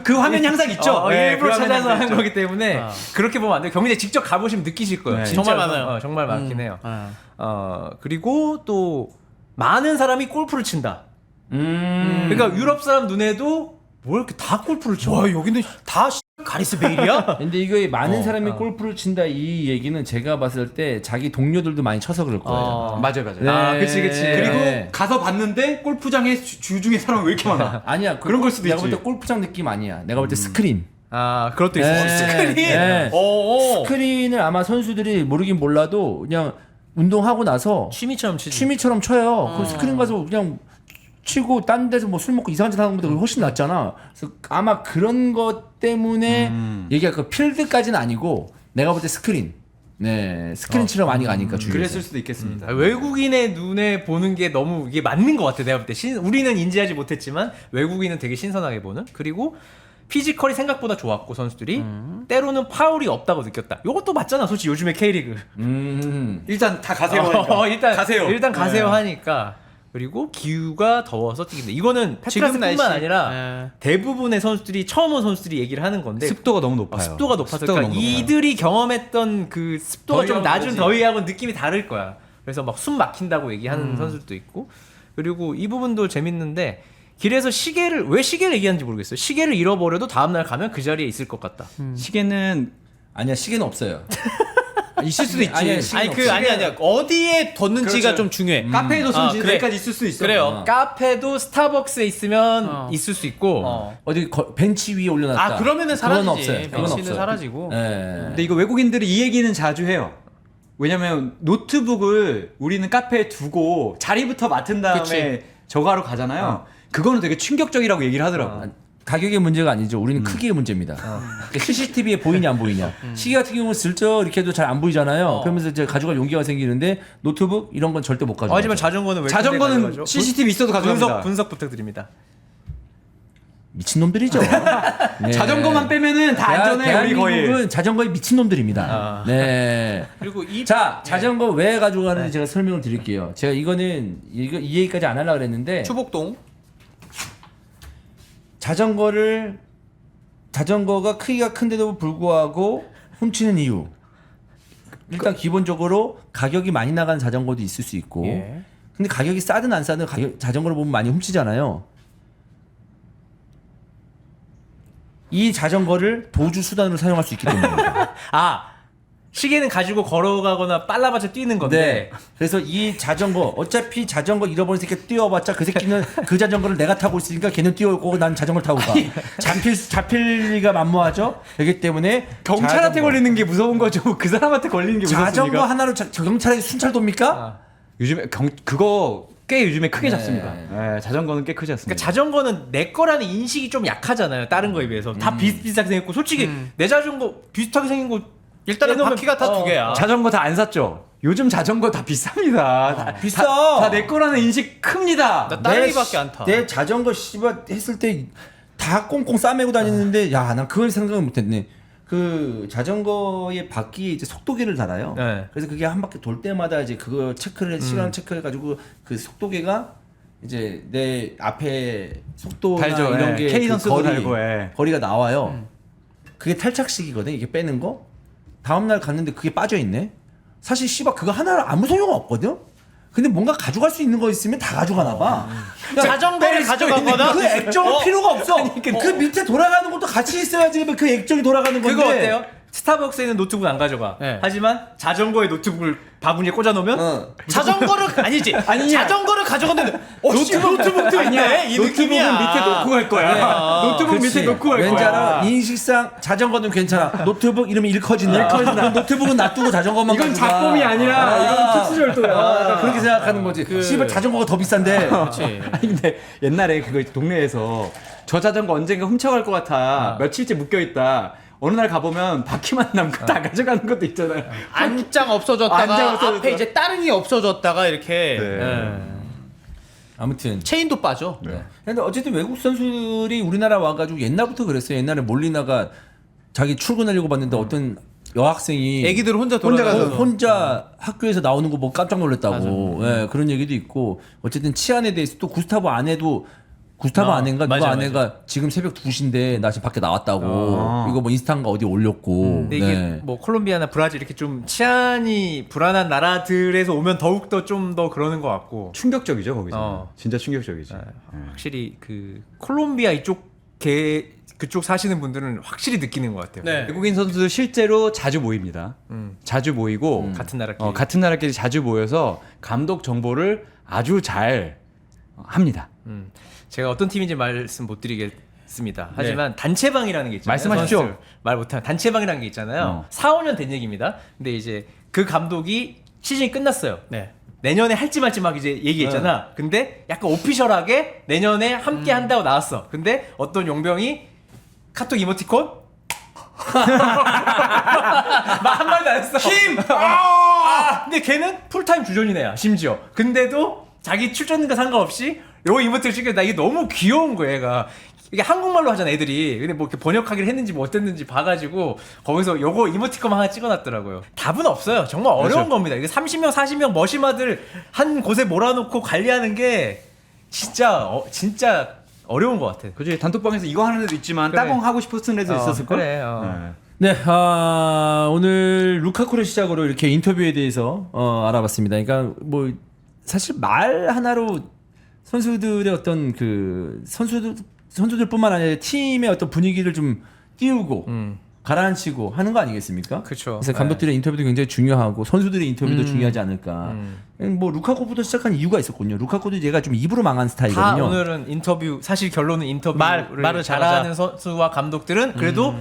Speaker 4: 그 화면이 항상 있죠. 네,
Speaker 2: 일부러
Speaker 4: 그 화면이
Speaker 2: 찾아서
Speaker 4: 항상
Speaker 2: 한
Speaker 4: 있죠.
Speaker 2: 거기 때문에 그렇게 보면 안 돼요. 경기장 직접 가보시면 느끼실 거예요.
Speaker 4: 네.
Speaker 2: 진짜
Speaker 3: 정말 많아요.
Speaker 2: 정말 많긴 해요. 그리고 또 많은 사람이 골프를 친다. 그러니까 유럽 사람 눈에도 뭐 이렇게 다 골프를 쳐.
Speaker 3: 와 여기는 다 가리스 베일이야?
Speaker 1: 근데 이거 많은 사람이 골프를 친다 이 얘기는 제가 봤을 때 자기 동료들도 많이 쳐서 그럴 거예요.
Speaker 4: 맞아요.
Speaker 1: 네.
Speaker 2: 그치.
Speaker 4: 그리고
Speaker 1: 네.
Speaker 4: 가서 봤는데 골프장에 주중에 사람 왜 이렇게 많아?
Speaker 1: 아니야
Speaker 4: 그런 걸 수도
Speaker 1: 내가
Speaker 4: 있지.
Speaker 1: 볼 때 골프장 느낌 아니야. 내가 볼 때 스크린.
Speaker 2: 그것도 있어.
Speaker 1: 네.
Speaker 2: 스크린.
Speaker 1: 네.
Speaker 2: 오.
Speaker 1: 스크린을 아마 선수들이 모르긴 몰라도 그냥 운동하고 나서
Speaker 2: 취미처럼 치지.
Speaker 1: 취미처럼 쳐요. 그 스크린 가서 그냥 치고 딴 데서 뭐 술 먹고 이상한 짓 하는 것보다 훨씬 낫잖아. 그래서 아마 그런 것 때문에 얘기가 그 필드까지는 아니고 내가 볼 때 스크린. 네, 스크린 치러 많이 가니까 주위에서.
Speaker 4: 그랬을 수도 있겠습니다.
Speaker 2: 외국인의 눈에 보는 게 너무 이게 맞는 것 같아. 내가 볼 때 우리는 인지하지 못했지만 외국인은 되게 신선하게 보는. 그리고 피지컬이 생각보다 좋았고 선수들이 때로는 파울이 없다고 느꼈다. 요것도 맞잖아. 솔직히 요즘에 K리그.
Speaker 4: 일단 다 가세요. 하니까.
Speaker 2: 일단
Speaker 4: 가세요.
Speaker 2: 일단 가세요
Speaker 4: 네.
Speaker 2: 하니까. 그리고 기후가 더워서 뛰긴다. 이거는
Speaker 3: 지금
Speaker 2: 페트라스뿐만
Speaker 3: 날씨.
Speaker 2: 아니라 대부분의 선수들이 처음 온 선수들이 얘기를 하는 건데
Speaker 4: 습도가 너무 높아요.
Speaker 2: 습도가 높아서
Speaker 4: 습도가
Speaker 2: 그러니까
Speaker 4: 너무 높아요.
Speaker 2: 이들이 경험했던 그 습도가 좀
Speaker 4: 더위하고
Speaker 2: 낮은
Speaker 4: 그러지.
Speaker 2: 더위하고 느낌이 다를 거야. 그래서 막 숨 막힌다고 얘기하는 선수들도 있고. 그리고 이 부분도 재밌는데 길에서 왜 시계를 얘기하는지 모르겠어요. 시계를 잃어버려도 다음날 가면 그 자리에 있을 것 같다.
Speaker 4: 시계는
Speaker 1: 아니야 시계는 없어요.
Speaker 4: 있을 수도 있지.
Speaker 1: 아니야,
Speaker 3: 아니야 어디에 뒀는지가
Speaker 4: 그렇죠.
Speaker 3: 좀 중요해.
Speaker 4: 카페에 뒀으면
Speaker 3: 그래.
Speaker 4: 여기까지 있을 수 있어.
Speaker 3: 그래요.
Speaker 2: 카페도 스타벅스에 있으면 있을 수 있고
Speaker 1: 어디 벤치 위에 올려놨다.
Speaker 3: 그러면은
Speaker 1: 그건
Speaker 3: 사라지지.
Speaker 1: 없어요. 그건
Speaker 3: 벤치는
Speaker 1: 없어요.
Speaker 3: 사라지고.
Speaker 1: 네.
Speaker 4: 근데 이거 외국인들이 이 얘기는 자주 해요. 왜냐면 노트북을 우리는 카페에 두고 자리부터 맡은 다음에
Speaker 3: 그치.
Speaker 4: 저거 하러 가잖아요. 그거는 되게 충격적이라고 얘기를 하더라고.
Speaker 1: 가격의 문제가 아니죠. 우리는 크기의 문제입니다. 그러니까 CCTV에 보이냐 안 보이냐. 시계 같은 경우는 슬쩍 이렇게 해도 잘 안 보이잖아요. 그러면서 이제 가져갈 용기가 생기는데 노트북 이런 건 절대 못 가져가죠.
Speaker 2: 하지만 자전거는 왜
Speaker 4: 자전거는
Speaker 2: 가져가죠?
Speaker 4: CCTV 있어도 가져갑니다.
Speaker 2: 분석 부탁드립니다.
Speaker 1: 미친놈들이죠. 네.
Speaker 4: 자전거만 빼면은 다 안전해 우리 거의.
Speaker 1: 대한민국은 자전거에 미친놈들입니다. 네.
Speaker 3: 그리고
Speaker 1: 자, 자전거 왜 가져가는지 제가 설명을 드릴게요. 제가 이 얘기까지 안 하려고 그랬는데
Speaker 3: 추복동.
Speaker 1: 자전거가 크기가 큰데도 불구하고 훔치는 이유. 일단 기본적으로 가격이 많이 나가는 자전거도 있을 수 있고.
Speaker 2: 예.
Speaker 1: 근데 가격이 싸든 안 싸든 자전거를 보면 많이 훔치잖아요. 이 자전거를 도주 수단으로 사용할 수 있기 때문입니다.
Speaker 2: 시계는 가지고 걸어가거나 빨라봤자 뛰는 건데
Speaker 1: 네. 그래서 이 자전거 어차피 자전거 잃어버린 새끼 뛰어봤자 그 새끼는 그 자전거를 내가 타고 있으니까 걔는 뛰어오고 난 자전거를 타고 가. 잡힐 리가 만무하죠. 그렇기 때문에
Speaker 4: 경찰한테
Speaker 1: 자전거-
Speaker 4: 걸리는 게 무서운 거죠. 그 사람한테 걸리는 게 무섭습니까?
Speaker 1: 자전거 하나로 경찰에 순찰 돕니까?
Speaker 4: 요즘에 그거 꽤 요즘에 크게
Speaker 1: 네.
Speaker 4: 잡습니다. 네, 자전거는 꽤 크지
Speaker 2: 그러니까
Speaker 4: 않습니다.
Speaker 2: 자전거는 내 거라는 인식이 좀 약하잖아요. 다른 거에 비해서 다 비슷비슷하게 생겼고 솔직히 내 자전거 비슷하게 생긴 거
Speaker 3: 일단은
Speaker 2: 떼놓으면-
Speaker 3: 바퀴가 다 두 개야.
Speaker 4: 자전거 다 안 샀죠? 요즘 자전거 다 비쌉니다. 다
Speaker 1: 비싸.
Speaker 4: 다 내 거라는 인식 큽니다.
Speaker 3: 나 딸기밖에 안 타.
Speaker 1: 내 자전거 씨발 했을 때 다 꽁꽁 싸매고 다니는데 야, 난 그걸 생각을 못했네. 그 자전거의 바퀴에 이제 속도계를 달아요.
Speaker 2: 네.
Speaker 1: 그래서 그게 한 바퀴 돌 때마다 이제 그거 체크를 시간 체크해 가지고 그 속도계가 이제 내 앞에 속도나
Speaker 4: 달죠.
Speaker 1: 이런
Speaker 4: 예.
Speaker 1: 게
Speaker 4: K
Speaker 1: 그
Speaker 4: 선수도 달고, 예.
Speaker 1: 거리가 나와요. 그게 탈착식이거든. 이게 빼는 거. 다음 날 갔는데 그게 빠져 있네. 사실 씨발 그거 하나 아무 소용 없거든. 근데 뭔가 가져갈 수 있는 거 있으면 다 가져가나 봐. 그러니까
Speaker 3: 자전거를 가져가거나
Speaker 1: 그 액정은 필요가 없어. 그 밑에 돌아가는 것도 같이 있어야지 그 액정이 돌아가는 건데.
Speaker 2: 그거 어때요? 스타벅스에는 노트북 안 가져가.
Speaker 3: 네.
Speaker 2: 하지만 자전거에 노트북을 바구니에 꽂아 놓으면
Speaker 3: 자전거를 아니지. 자전거를 가져갔는데 노트북도 있네. 이
Speaker 4: 노트북은
Speaker 3: 느낌이야.
Speaker 4: 밑에 놓고 갈 거야. 노트북
Speaker 1: 그렇지.
Speaker 4: 밑에 놓고 갈 거야.
Speaker 1: 왠지 알아? 인식상 자전거는 괜찮아. 노트북 이러면 일커진다. 그럼 노트북은 놔두고 자전거만
Speaker 4: 이건
Speaker 1: 가져가.
Speaker 4: 작품이 아니라 이건 특수절도야.
Speaker 1: 그렇게 생각하는 거지. 씨발 자전거가 더 비싼데.
Speaker 3: 그렇지.
Speaker 4: 아니 근데 옛날에 그거 동네에서 저 자전거 언젠가 훔쳐갈 것 같아. 며칠째 묶여 있다. 어느 날 가보면 바퀴만 남고 다 가져가는 것도 있잖아요.
Speaker 3: 안장 없어졌다가
Speaker 4: 안장 없어졌다.
Speaker 3: 앞에 이제 따릉이 없어졌다가 이렇게
Speaker 4: 네.
Speaker 1: 아무튼.
Speaker 3: 체인도 빠져.
Speaker 1: 근데 어쨌든 외국 선수들이 우리나라 와가지고 옛날부터 그랬어요. 옛날에 몰리나가 자기 출근하려고 봤는데 어떤 여학생이
Speaker 3: 애기들 혼자 돌아가서
Speaker 1: 혼자 학교에서 나오는 거 보고 깜짝 놀랐다고. 예, 그런 얘기도 있고 어쨌든 치안에 대해서 또 구스타보 아내도 구스타보 아내인가 누가
Speaker 3: 맞아,
Speaker 1: 아내가 지금 새벽 2시인데 나 지금 밖에 나왔다고. 이거 뭐 인스타인가 어디 올렸고.
Speaker 2: 근데 이게 뭐 콜롬비아나 브라질 이렇게 좀 치안이 불안한 나라들에서 오면 더욱더 좀 더 그러는 것 같고
Speaker 4: 충격적이죠 거기서. 진짜 충격적이지.
Speaker 2: 확실히 그 콜롬비아 그쪽 사시는 분들은 확실히 느끼는 것 같아요.
Speaker 3: 네.
Speaker 4: 외국인 선수들 실제로 자주 모입니다. 자주 모이고
Speaker 2: 같은 나라끼리.
Speaker 4: 같은 나라끼리 자주 모여서 감독 정보를 아주 잘 합니다.
Speaker 2: 제가 어떤 팀인지 말씀 못 드리겠습니다. 하지만 단체방이라는 게 있잖아요.
Speaker 4: 말씀하십시오.
Speaker 2: 선수들 말 못하면 단체방이라는 게 있잖아요. 4, 5년 된 얘기입니다. 근데 이제 그 감독이 시즌이 끝났어요.
Speaker 3: 네.
Speaker 2: 내년에 할지 말지 막 이제 얘기했잖아. 근데 약간 오피셜하게 내년에 함께 한다고 나왔어. 근데 어떤 용병이 카톡 이모티콘 막 한마디도 안 했어. 힘! 근데 걔는 풀타임 주전이네요. 심지어. 근데도 자기 출전과 상관없이 요 이모티콘 찍겨. 나 이게 너무 귀여운 거야, 얘가. 이게 한국말로 하잖아, 애들이. 근데 뭐 이렇게 번역하기를 했는지 뭐 어땠는지 봐가지고 거기서 요거 이모티콘 하나 찍어놨더라고요. 답은 없어요. 정말 어려운 겁니다. 이게 30명, 40명 머시마들 한 곳에 몰아놓고 관리하는 게 진짜 어려운 것 같아.
Speaker 4: 그지 단톡방에서 이거 하는 애도 있지만
Speaker 2: 그래.
Speaker 4: 따봉 하고 싶었던 애도 있었을 걸.
Speaker 2: 그래.
Speaker 1: 네, 오늘 루카쿠를 시작으로 이렇게 인터뷰에 대해서 알아봤습니다. 그러니까 뭐 사실 말 하나로 선수들의 어떤 그 선수들뿐만 아니라 팀의 어떤 분위기를 좀 띄우고 가라앉히고 하는 거 아니겠습니까?
Speaker 2: 그쵸.
Speaker 1: 그래서 감독들의 인터뷰도 굉장히 중요하고 선수들의 인터뷰도 중요하지 않을까. 뭐 루카쿠부터 시작한 이유가 있었군요. 루카쿠도 얘가 좀 입으로 망한
Speaker 2: 다
Speaker 1: 스타일이거든요.
Speaker 2: 오늘은 인터뷰 사실 결론은 인터뷰를
Speaker 3: 말을
Speaker 2: 잘하는 선수와 감독들은 그래도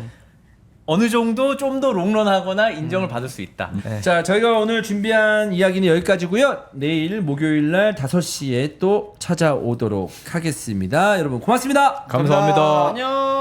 Speaker 2: 어느 정도 좀 더 롱런하거나 인정을 받을 수 있다. 네.
Speaker 1: 자, 저희가 오늘 준비한 이야기는 여기까지고요. 내일 목요일 날 5시에 또 찾아오도록 하겠습니다. 여러분 고맙습니다.
Speaker 2: 감사합니다.
Speaker 3: 안녕.